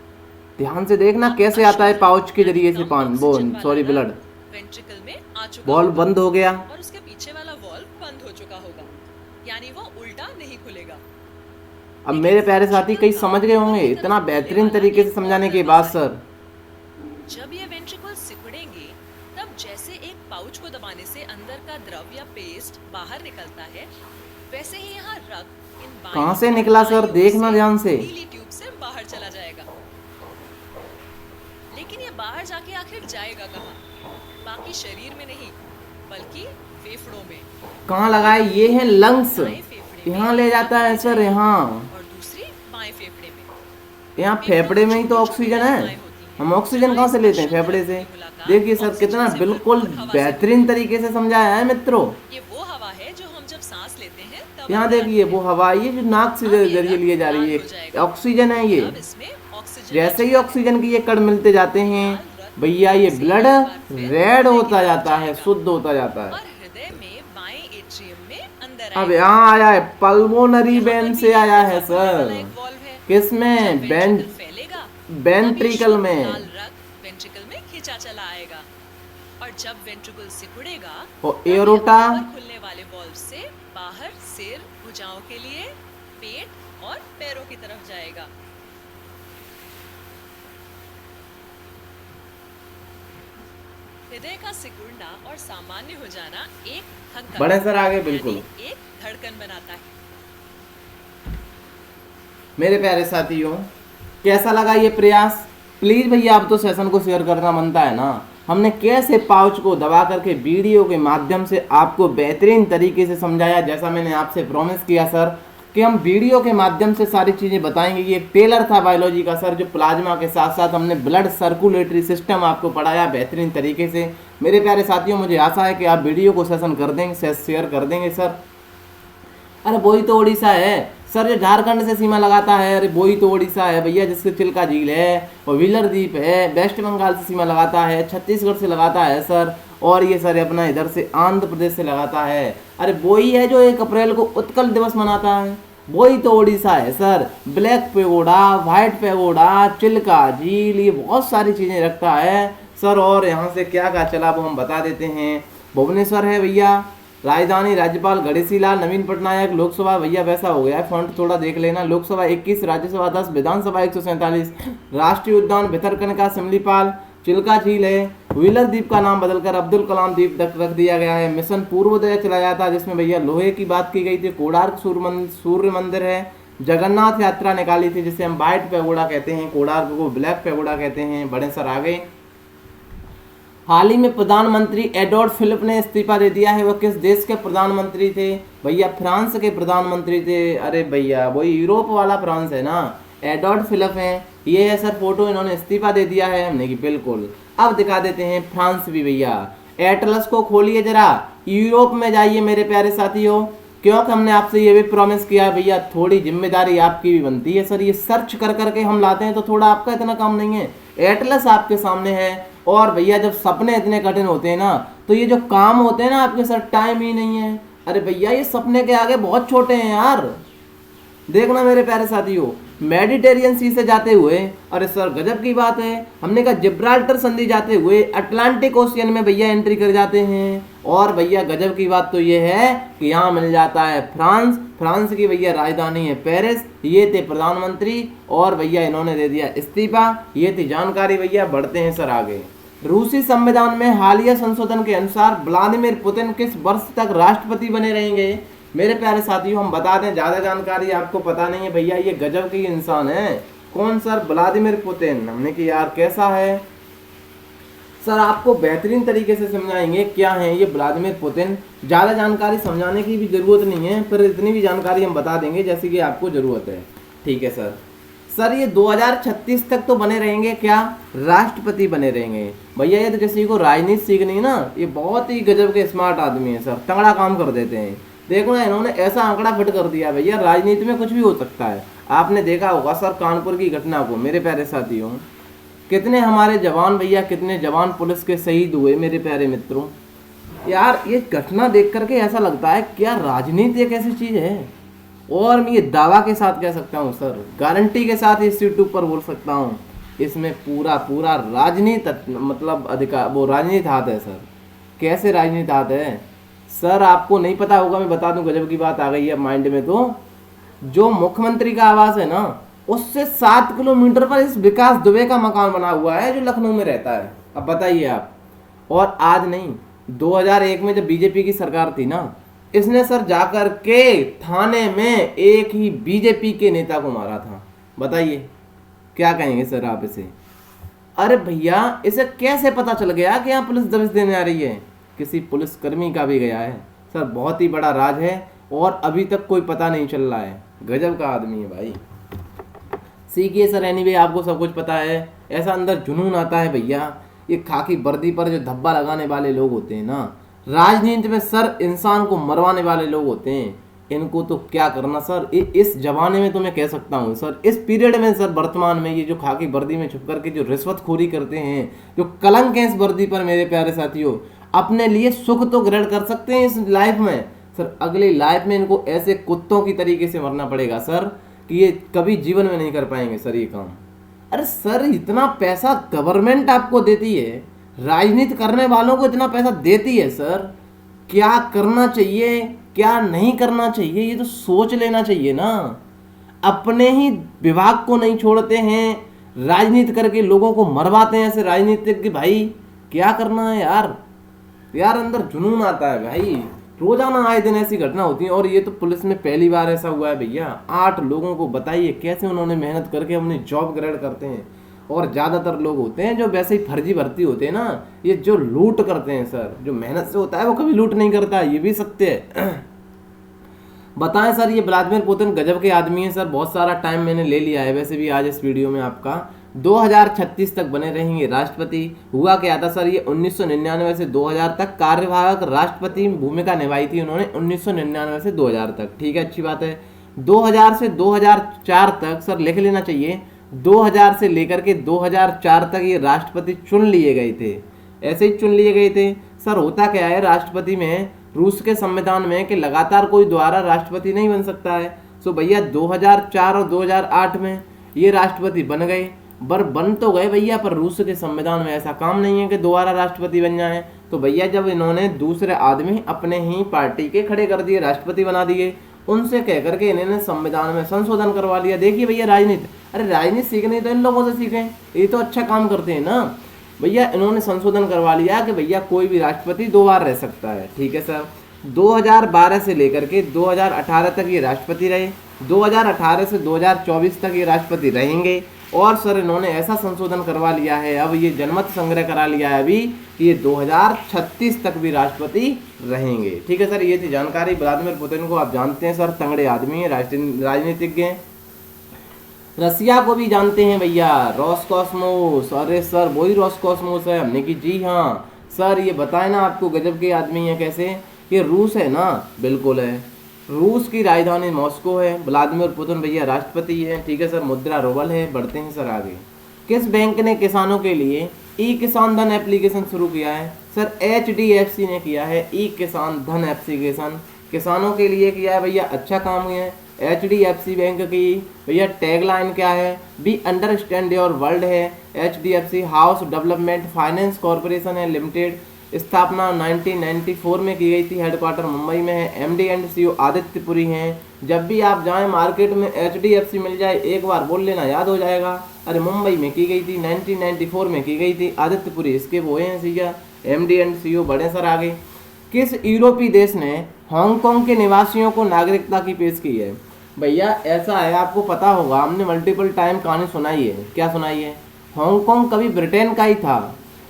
ध्यान से देखना कैसे आता है पाउच के जरिए से ब्लड वेंट्रिकल में आ चुका, वॉल्व बंद हो गया और उसके पीछे वाला वॉल्व बंद हो चुका होगा, यानी वो उल्टा नहीं खुलेगा। अब मेरे प्यारे साथी कई समझ गए होंगे इतना बेहतरीन तरीके से समझाने के बाद सर। जब ये वेंट्रिकल सिकुड़ेंगे तब जैसे एक पाउच को दबाने से अंदर का द्रव या पेस्ट बाहर निकलता है, वैसे ही यहाँ रक्त इन कहाँ से निकला सर, देखना ध्यान से, नीली ट्यूब से बाहर चला जाएगा। लेकिन ये बाहर जाके आखिर जाएगा कहाँ? बाकी शरीर में नहीं, बल्कि फेफड़ों में। कहाँ लगाए, ये है लंग्स, यहाँ ले जाता है सर, यहाँ, और दूसरी बाएं फेफड़े में। यहाँ फेफड़े में ही तो ऑक्सीजन है, हम ऑक्सीजन कहाँ से लेते हैं, फेफड़े से। देखिए सर कितना बिल्कुल बेहतरीन तरीके से समझाया है मित्रों। ये वो हवा है जो हम जब सांस लेते हैं तब यहाँ देखिए वो हवा, ये जो नाक से जरिए लिए जा रही है ऑक्सीजन है ये। जैसे ही ऑक्सीजन की ये कण मिलते जाते हैं भैया ये उसे ब्लड एक बार फिर रेड हृदय की होता तरफ जाता है, जाएगा शुद्ध होता जाता है। और हृदय में बाएं एट्रियम में अंदर अब आएगा। यहाँ आया है पल्मोनरी यहाँ पर वेन भी से एक आया है दफा खुलने वाला सर। एक वॉल्व है। जब किसमें? वेंट्रिकल फैलेगा तभी वेंट्रिकल शुद्ध में लाल रक्त वेंट्रिकल में खींचा चला आएगा और जब वेंट्रिकल सिकुड़ेगा और तब यह एरोटा ऊपर खुलने वाले वॉल्व से बाहर सिर, भुजाओं के लिए, पेट और पैरों की तरफ जाएगा। हृदय का सिकुड़ना और सामान्य हो जाना एक धक्का बड़े सर आगे बिल्कुल। यानी एक धड़कन बनाता है। मेरे प्यारे साथियों, कैसा लगा ये प्रयास? प्लीज़ भैया आप तो सेशन को शेयर करना बनता है ना। हमने कैसे पाउच को दबा करके वीडियो के माध्यम से आपको बेहतरीन तरीके से समझाया, जैसा मैंने आपसे प्रॉमिस किया सर कि हम वीडियो के माध्यम से सारी चीज़ें बताएंगे। ये एक टेलर था बायोलॉजी का सर, जो प्लाज्मा के साथ साथ हमने ब्लड सर्कुलेटरी सिस्टम आपको पढ़ाया बेहतरीन तरीके से। मेरे प्यारे साथियों, मुझे आशा है कि आप वीडियो को सेशन कर देंगे, शेयर कर देंगे सर। अरे वही तो उड़ीसा है सर, जो झारखंड से सीमा लगाता है। अरे वही तो उड़ीसा है भैया, जिससे चिल्का झील है और व्हीलर द्वीप है। वेस्ट बंगाल से सीमा लगाता है, छत्तीसगढ़ से लगाता है सर, और ये सर अपना इधर से आंध्र प्रदेश से लगाता है। अरे वही है जो 1 अप्रैल को उत्कल दिवस मनाता है। वही तो उड़ीसा है sir. Black pagoda, white pagoda, Chilka झील, ये बहुत सारी चीज़ें रखता है सर। और यहाँ से क्या क्या चला वो हम बता देते हैं। भुवनेश्वर है भैया, राजधानी राज्यपाल गणेशी लाल नवीन पटनायक। लोकसभा भैया वैसा हो गया है, फॉन्ट थोड़ा देख लेना। लोकसभा 21, राज्यसभा 10, विधानसभा 147। राष्ट्रीय उद्यान भितरकनिका शिमलीपाल। चिल्का झील है। व्हीलर द्वीप का नाम बदलकर अब्दुल कलाम द्वीप रख दिया गया है। मिशन पूर्वोदय चलाया था, जिसमें भैया लोहे की बात की गई थी। कोणार्क सूर्य मंदिर है। जगन्नाथ यात्रा निकाली थी, जिसे हम व्हाइट पैगोडा कहते हैं, कोणार्क को ब्लैक पैगोडा कहते हैं। बड़े सर आ गए। हाल ही में प्रधानमंत्री एडवर्ड फिलिप ने इस्तीफा दे दिया है। वो किस देश के प्रधानमंत्री थे? भैया फ्रांस के प्रधानमंत्री थे। अरे भैया वही यूरोप वाला फ्रांस है ना, एडवर्ड फिलिप हैं। ये है सर फोटो, इन्होंने इस्तीफा दे दिया है हमने कि बिल्कुल। अब दिखा देते हैं फ्रांस भी भैया। एटलस को खोलिए जरा, यूरोप में जाइए मेरे प्यारे साथियों, क्योंकि हमने आपसे ये भी प्रॉमिस किया भैया, थोड़ी जिम्मेदारी आपकी भी बनती है सर। ये सर्च कर करके हम लाते हैं तो थोड़ा आपका इतना काम नहीं है। एटलस आपके सामने है। और भैया जब सपने इतने कठिन होते हैं ना, तो ये जो काम होते हैं ना आपके सर, टाइम ही नहीं है। अरे भैया ये सपने के आगे बहुत छोटे हैं यार। देखना मेरे प्यारे साथियों, मेडिटेरियन सी से जाते हुए, अरे सर गजब की बात है, हमने कहा जिब्राल्टर संधि जाते हुए अटलांटिक ओशियन में भैया एंट्री कर जाते हैं। और भैया गजब की बात तो ये है कि यहाँ मिल जाता है फ्रांस। फ्रांस की भैया राजधानी है पेरिस। ये थे प्रधानमंत्री और भैया इन्होंने दे दिया इस्तीफा। ये थी जानकारी भैया। बढ़ते हैं सर आगे। रूसी संविधान में हालिया संशोधन के अनुसार व्लादिमीर पुतिन किस वर्ष तक राष्ट्रपति बने रहेंगे? मेरे प्यारे साथियों हम बता दें, ज़्यादा जानकारी आपको पता नहीं है भैया, ये गजब की इंसान है। कौन सर? Vladimir Putin. हमने कि यार कैसा है सर, आपको बेहतरीन तरीके से समझाएंगे क्या है ये व्लादिमीर पुतिन। ज़्यादा जानकारी समझाने की भी ज़रूरत नहीं है, पर इतनी भी जानकारी हम बता देंगे जैसे कि आपको ज़रूरत है। ठीक है सर। सर ये 2036 तक तो बने रहेंगे, क्या राष्ट्रपति बने रहेंगे भैया। ये तो किसी को राजनीति सीखनी है ना, ये बहुत ही गजब के स्मार्ट आदमी है सर, तगड़ा काम कर देते हैं। देखो ना इन्होंने ऐसा आंकड़ा फिट कर दिया भैया, राजनीति में कुछ भी हो सकता है। आपने देखा होगा सर कानपुर की घटना को मेरे प्यारे साथियों, कितने हमारे जवान भैया, कितने जवान पुलिस के शहीद हुए मेरे प्यारे मित्रों। यार ये घटना देख करके ऐसा लगता है क्या राजनीति एक ऐसी चीज़ है। और मैं ये दावा के साथ कह सकता हूँ सर, गारंटी के साथ इस यूट्यूब पर बोल सकता हूँ, इसमें पूरा पूरा राजनीति मतलब अधिकार, वो राजनीति हाथ है सर। कैसे राजनीति हाथ है सर, आपको नहीं पता होगा, मैं बता दूं, गजब की बात आ गई है माइंड में। तो जो मुख्यमंत्री का आवास है ना, उससे 7 किलोमीटर पर इस विकास दुबे का मकान बना हुआ है जो लखनऊ में रहता है। अब बताइए आप। और आज नहीं, 2001 में जब बीजेपी की सरकार थी ना, इसने सर जाकर के थाने में एक ही बीजेपी के नेता को मारा था। बताइए क्या कहेंगे सर आप इसे। अरे भैया इसे कैसे पता चल गया कि यहाँ पुलिस दबिश देने आ रही है? किसी पुलिसकर्मी का भी गया है सर, बहुत ही बड़ा राज है और अभी तक कोई पता नहीं चल रहा है। गजब का आदमी है भाई। सीखिए सर, एनीवे आपको सब कुछ पता है। ऐसा अंदर जुनून आता है भैया। ये खाकी वर्दी पर जो धब्बा लगाने वाले लोग होते हैं ना, राजनीति में सर इंसान को मरवाने वाले लोग होते हैं। इनको तो क्या करना सर, इस जमाने में तो मैं कह सकता हूँ सर, इस पीरियड में सर, वर्तमान में ये जो खाकी वर्दी में छुप करके जो रिश्वतखोरी करते हैं, जो कलंक है इस वर्दी पर मेरे प्यारे साथियों, अपने लिए सुख तो ग्रहण कर सकते हैं इस लाइफ में सर, अगली लाइफ में इनको ऐसे कुत्तों की तरीके से मरना पड़ेगा सर कि ये कभी जीवन में नहीं कर पाएंगे सर ये काम। अरे सर, इतना पैसा गवर्नमेंट आपको देती है, राजनीति करने वालों को इतना पैसा देती है सर, क्या करना चाहिए क्या नहीं करना चाहिए ये तो सोच लेना चाहिए ना। अपने ही विभाग को नहीं छोड़ते हैं, राजनीति करके लोगों को मरवाते हैं ऐसे राजनीतिज्ञ भाई, क्या करना है यार। यार अंदर जुनून आता है भाई, रोजाना आए दिन ऐसी घटना होती है। और ये तो पुलिस में पहली बार ऐसा हुआ है भैया, 8 लोगों को बताइए कैसे उन्होंने मेहनत करके अपनी जॉब ग्रेड करते हैं। और ज़्यादातर लोग होते हैं जो वैसे ही फर्जी भर्ती होते हैं ना, ये जो लूट करते हैं सर, जो मेहनत से होता है वो कभी लूट नहीं करता, ये भी सत्य है। बताएं सर, ये व्लादिमीर पुतिन गजब के आदमी है सर, बहुत सारा टाइम मैंने ले लिया है वैसे भी आज इस वीडियो में आपका। 2036 तक बने रहेंगे राष्ट्रपति। हुआ क्या था सर, ये 1999 से 2000 तक कार्यवाहक राष्ट्रपति भूमिका निभाई थी उन्होंने, 1999 से 2000 तक, ठीक है, अच्छी बात है। 2000 से 2004 तक सर लिख लेना चाहिए, 2000 से लेकर के 2004 तक ये राष्ट्रपति चुन लिए गए थे, ऐसे ही चुन लिए गए थे सर। होता क्या है राष्ट्रपति में, रूस के संविधान में कि लगातार कोई दोबारा राष्ट्रपति नहीं बन सकता है। सो भैया 2004 और 2008 में ये राष्ट्रपति बन गए, बन तो गए भैया, पर रूस के संविधान में ऐसा काम नहीं है कि दोबारा राष्ट्रपति बन जाए। तो भैया जब इन्होंने दूसरे आदमी अपने ही पार्टी के खड़े कर दिए, राष्ट्रपति बना दिए, उनसे कह करके इन्होंने संविधान में संशोधन करवा लिया। देखिए भैया राजनीति, अरे राजनीति सीखनी तो इन लोगों से सीखें, ये तो अच्छा काम करते हैं ना भैया। इन्होंने संशोधन करवा लिया कि भैया कोई भी राष्ट्रपति 2 बार रह सकता है, ठीक है सर। 2012 से लेकर के 2018 तक ये राष्ट्रपति रहे, 2018 से 2024 तक ये राष्ट्रपति रहेंगे। और सर इन्होंने ऐसा संशोधन करवा लिया है, अब ये जनमत संग्रह करा लिया है अभी कि ये 2036 तक भी राष्ट्रपति रहेंगे, ठीक है सर। ये थी जानकारी। व्लादिमीर पुतिन को आप जानते हैं सर, तंगड़े आदमी है, राजनीतिज्ञ हैं। रसिया को भी जानते हैं भैया, रोसकॉस्मोस, अरे सर वही रोसकॉस्मोस है। हमने की जी हाँ सर, ये बताए ना आपको, गजब के आदमी है। कैसे, ये रूस है ना, बिल्कुल है, रूस की राजधानी मॉस्को है। व्लादिमीर पुतिन भैया राष्ट्रपति है, ठीक है सर। मुद्रा रूबल है। बढ़ते हैं सर आगे। किस बैंक ने किसानों के लिए ई किसान धन एप्लीकेशन शुरू किया है सर? HDFC ने किया है ई किसान धन एप्लीकेशन, किसानों के लिए किया है भैया, अच्छा काम है। HDFC बैंक की भैया टैगलाइन क्या है? बी अंडरस्टैंड योर वर्ल्ड है। HDFC house development finance corporation है लिमिटेड, स्थापना 1994 में की गई थी, हेडक्वार्टर मुंबई में है। MD एंड CEO आदित्यपुरी हैं। जब भी आप जाएं मार्केट में HDFC मिल जाए, एक बार बोल लेना, याद हो जाएगा। अरे मुंबई में की गई थी, 1994 में की गई थी, आदित्यपुरी इसके वो हैं सीगा, MD एंड CEO बड़े सर। आगे, किस यूरोपीय देश ने हांगकांग के निवासियों को नागरिकता की पेश की है? भैया ऐसा है, आपको पता होगा, हमने मल्टीपल टाइम कहानी सुनाई है। क्या सुनाई है? हांगकांग कभी ब्रिटेन का ही था,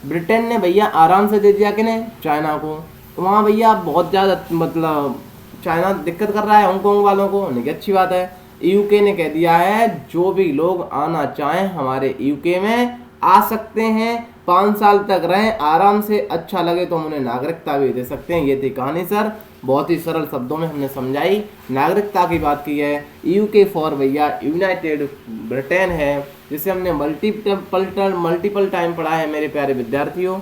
ब्रिटेन ने भैया आराम से दे दिया किन्हें? चाइना को। वहाँ भैया बहुत ज़्यादा मतलब चाइना दिक्कत कर रहा है हांगकांग वालों को, नहीं अच्छी बात है। यूके ने कह दिया है जो भी लोग आना चाहें हमारे यूके में आ सकते हैं, 5 साल तक रहें आराम से, अच्छा लगे तो हम उन्हें नागरिकता भी दे सकते हैं। ये थी कहानी सर, बहुत ही सरल शब्दों में हमने समझाई, नागरिकता की बात की है। यूके फॉर भैया यूनाइटेड ब्रिटेन है, जिसे हमने मल्टीपल टाइम पढ़ा है मेरे प्यारे विद्यार्थियों।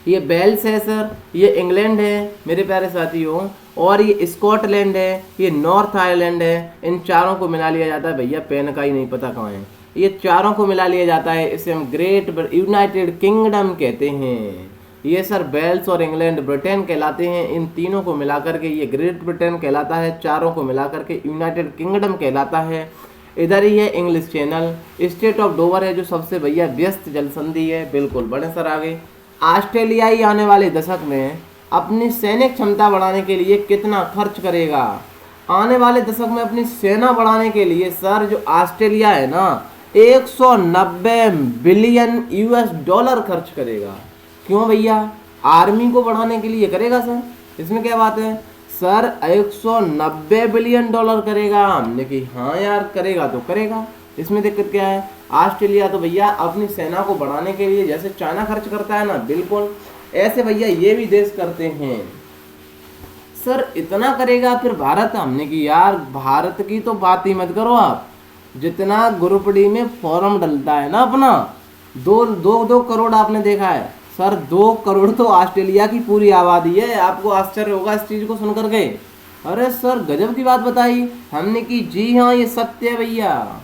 ये वेल्स है सर, ये इंग्लैंड है मेरे प्यारे साथियों, और ये स्कॉटलैंड है, ये नॉर्थ आयरलैंड है। इन चारों को मिला लिया जाता है भैया, पेन का ही नहीं पता कहाँ है, ये चारों को मिला लिया जाता है, इसे हम ग्रेट यूनाइटेड किंगडम कहते हैं। ये सर वेल्स और इंग्लैंड ब्रिटेन कहलाते हैं, इन तीनों को मिलाकर के ये ग्रेट ब्रिटेन कहलाता है, चारों को मिलाकर के यूनाइटेड किंगडम कहलाता है। इधर ही है English channel. State of Dover है जो सबसे भैया व्यस्त जलसंधि है, बिल्कुल। बढ़े सर आगे। ऑस्ट्रेलियाई आने वाले दशक में अपनी सैनिक क्षमता बढ़ाने के लिए कितना खर्च करेगा? आने वाले दशक में अपनी सेना बढ़ाने के लिए सर जो ऑस्ट्रेलिया है ना, 190 बिलियन US$ खर्च करेगा। क्यों भैया? आर्मी को बढ़ाने के लिए करेगा सर, इसमें क्या बात है सर? 190 बिलियन डॉलर करेगा। हमने कि हाँ यार करेगा तो करेगा, इसमें दिक्कत क्या है? ऑस्ट्रेलिया तो भैया अपनी सेना को बढ़ाने के लिए जैसे चाइना खर्च करता है ना, बिल्कुल ऐसे भैया ये भी देश करते हैं। सर इतना करेगा फिर भारत? हमने की यार भारत की तो बात ही मत करो आप। जितना ग्रुप डी में फॉर्म डलता है ना अपना, 2 करोड़ आपने देखा है सर। 2 करोड़ तो ऑस्ट्रेलिया की पूरी आबादी है। आपको आश्चर्य होगा इस चीज को सुन करके। अरे सर गजब की बात बताई। हमने की जी हाँ ये सत्य है भैया।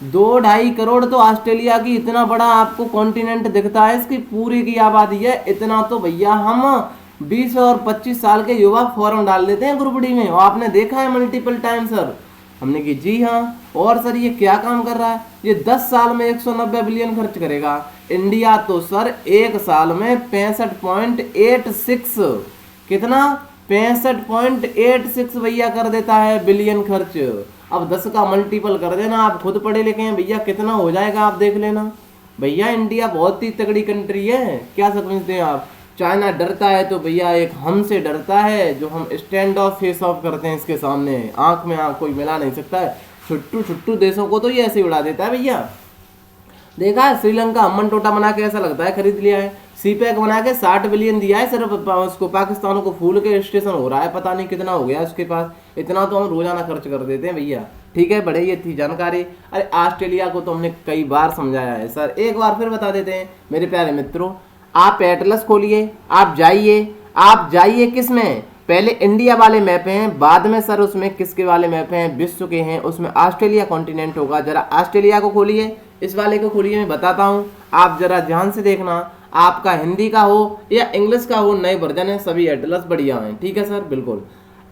2-2.5 करोड़ तो ऑस्ट्रेलिया की, इतना बड़ा आपको कॉन्टिनेंट दिखता है, इसकी पूरी की आबादी है। इतना तो भैया हम 20 और 25 साल के युवा फॉर्म डाल देते हैं ग्रुप डी में, और आपने देखा है मल्टीपल टाइम सर। हमने की जी हाँ। और सर ये क्या काम कर रहा है? ये 10 साल में 190 बिलियन खर्च करेगा। इंडिया तो सर एक साल में 65.86, कितना 65.86 भैया कर देता है बिलियन खर्च। अब 10 का मल्टीपल कर देना, आप खुद पढ़े लिखे हैं भैया, कितना हो जाएगा आप देख लेना भैया। इंडिया बहुत ही तगड़ी कंट्री है। क्या समझते हैं आप? चाइना डरता है तो भैया एक हमसे डरता है, जो हम स्टैंड ऑफ फेस ऑफ करते हैं इसके सामने। आंख में आंख कोई मिला नहीं सकता है। छुट्टू छुट्टू देशों को तो ये ऐसे उड़ा देता है भैया। देखा है श्रीलंका अम्मन टोटा बना के ऐसा लगता है खरीद लिया है। सीपैक बना के 60 बिलियन दिया है सिर्फ उसको, पाकिस्तान को फूल के स्टेशन हो रहा है, पता नहीं कितना हो गया उसके पास। इतना तो हम रोजाना खर्च कर देते हैं भैया। ठीक है, बड़े ये थी जानकारी। अरे ऑस्ट्रेलिया को तो हमने कई बार समझाया है सर, एक बार फिर बता देते हैं मेरे प्यारे मित्रों। आप एटलस खोलिए, आप जाइए किस में, पहले इंडिया वाले मैप हैं, बाद में सर उसमें किसके वाले मैप हैं, विश्व के हैं, उसमें ऑस्ट्रेलिया कॉन्टिनेंट होगा। जरा ऑस्ट्रेलिया को खोलिए, इस वाले को खोलिए, मैं बताता हूँ, आप जरा ध्यान से देखना। आपका हिंदी का हो या इंग्लिश का हो, नए वर्जन है, सभी एटलस बढ़िया हैं। ठीक है सर, बिल्कुल।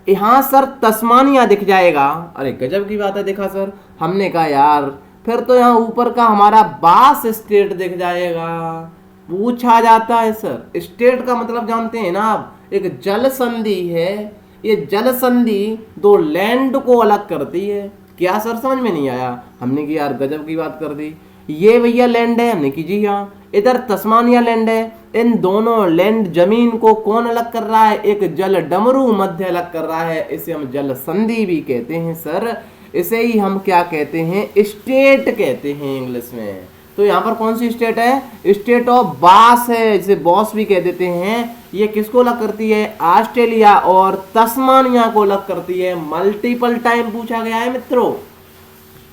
यहाँ सर तस्मानिया दिख जाएगा। अरे गजब की बात है, देखा सर। हमने कहा यार फिर तो यहाँ ऊपर का हमारा बास स्टेट दिख जाएगा। पूछा जाता है सर, स्टेट का मतलब जानते हैं ना आप, एक जल संधि है। ये जल संधि दो लैंड को अलग करती है। क्या सर समझ में नहीं आया? हमने की यार गजब की बात कर दी। ये भैया लैंड है, हमने की जी हाँ। इधर तस्मानिया लैंड है। इन दोनों लैंड जमीन को कौन अलग कर रहा है? एक जल डमरू मध्य अलग कर रहा है। इसे हम जल संधि भी कहते हैं सर। इसे ही हम क्या कहते हैं? स्टेट कहते हैं इंग्लिश में। तो यहाँ पर कौन सी स्टेट है? स्टेट ऑफ बास है, जिसे बॉस भी कह देते हैं। ये किसको अलग करती है? ऑस्ट्रेलिया और तस्मानिया को अलग करती है। मल्टीपल टाइम पूछा गया है मित्रों।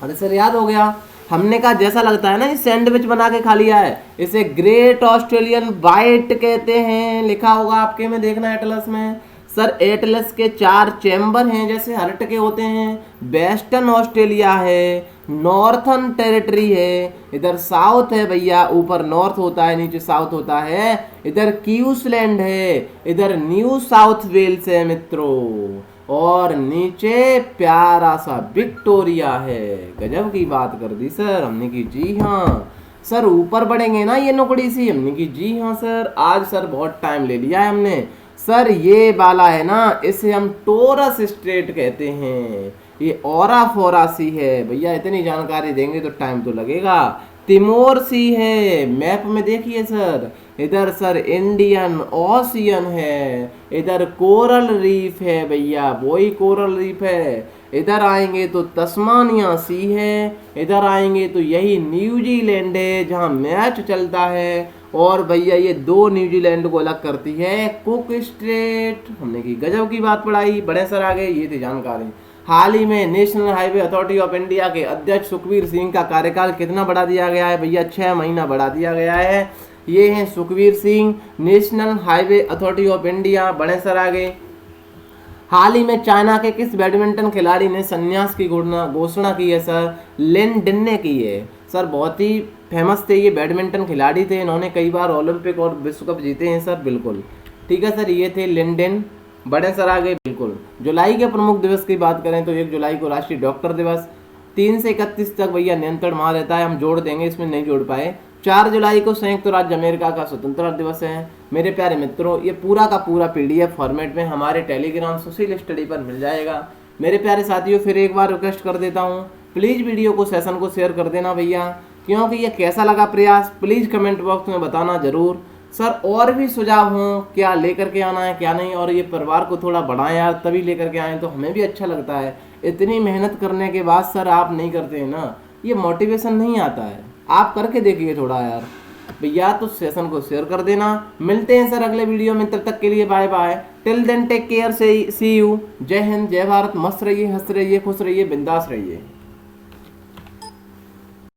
अरे सर याद हो गया। हमने कहा जैसा लगता है ना, ये सैंडविच बना के खा लिया है। इसे ग्रेट ऑस्ट्रेलियन वाइट कहते हैं। लिखा होगा आपके में, देखना एटलस में। सर एटलस के 4 चैम्बर हैं, जैसे हर्ट के होते हैं। वेस्टर्न ऑस्ट्रेलिया है, नॉर्थर्न टेरिटरी है, इधर साउथ है भैया, ऊपर नॉर्थ होता है, नीचे साउथ होता है। इधर क्यूसलैंड है, इधर न्यू साउथ वेल्स है मित्रों, और नीचे प्यारा सा विक्टोरिया है। गजब की बात कर दी सर हमने की जी हाँ। सर ऊपर बढ़ेंगे ना ये नुकड़ी सी, हमने की जी हाँ सर। आज सर बहुत टाइम ले लिया है हमने। सर ये वाला है ना, इसे हम टोरस स्ट्रेट कहते हैं। ये औरा फोरा सी है भैया, इतनी जानकारी देंगे तो टाइम तो लगेगा। तिमोर सी है, मैप में देखिए सर। इधर सर इंडियन ओशियन है, इधर कोरल रीफ है भैया, वही कोरल रीफ है। इधर आएंगे तो तस्मानिया सी है, इधर आएंगे तो यही न्यूजीलैंड है जहाँ मैच चलता है। और भैया ये 2 न्यूजीलैंड को अलग करती है कुक स्ट्रेट। हमने की गजब की बात पढ़ाई, बड़े सर आ गए। ये थी जानकारी। हाल ही में national highway authority of India के अध्यक्ष सुखबीर सिंह का कार्यकाल कितना बढ़ा दिया गया है भैया? 6 महीना बढ़ा दिया गया है। ये हैं Sukhbir Singh, national highway authority of India. बड़े सर आ गए। हाल ही में चाइना के किस बैडमिंटन खिलाड़ी ने संन्यास की घोषणा की है सर? लिन डिन ने की है सर। बहुत ही फेमस थे ये बैडमिंटन खिलाड़ी थे, इन्होंने कई बार ओलंपिक और विश्व कप जीते हैं सर। बिल्कुल ठीक है सर, ये थे लिन डिन। बड़े सर आ गए। बिल्कुल। जुलाई के प्रमुख दिवस की बात करें तो 1 जुलाई को राष्ट्रीय डॉक्टर दिवस, 3 से 31 तक भैया नियंत्रण माह रहता है। हम जोड़ देंगे, इसमें नहीं जोड़ पाए। 4 जुलाई को संयुक्त राज्य अमेरिका का स्वतंत्रता दिवस है। मेरे प्यारे मित्रों, ये पूरा का पूरा PDF फॉर्मेट में हमारे टेलीग्राम सुशील स्टडी पर मिल जाएगा। मेरे प्यारे साथियों, फिर एक बार रिक्वेस्ट कर देता हूँ, प्लीज़ वीडियो को सेशन को शेयर कर देना भैया, क्योंकि ये कैसा लगा प्रयास प्लीज़ कमेंट बॉक्स में बताना ज़रूर। सर और भी सुझाव हों, क्या लेकर के आना है क्या नहीं, और ये परिवार को थोड़ा बढ़ाएं यार, तभी लेकर के आएँ तो हमें भी अच्छा लगता है। इतनी मेहनत करने के बाद सर आप नहीं करते हैं ना, ये मोटिवेशन नहीं आता है। आप करके देखिए थोड़ा यार। भैया तो सेशन को शेयर कर देना। मिलते हैं सर अगले वीडियो में, तब तक के लिए bye bye. Till then take care, see see you. जय हिंद, जय भारत। मस्त रहिए, हंस रहिए, खुश रहिए, बिंदास रहिए।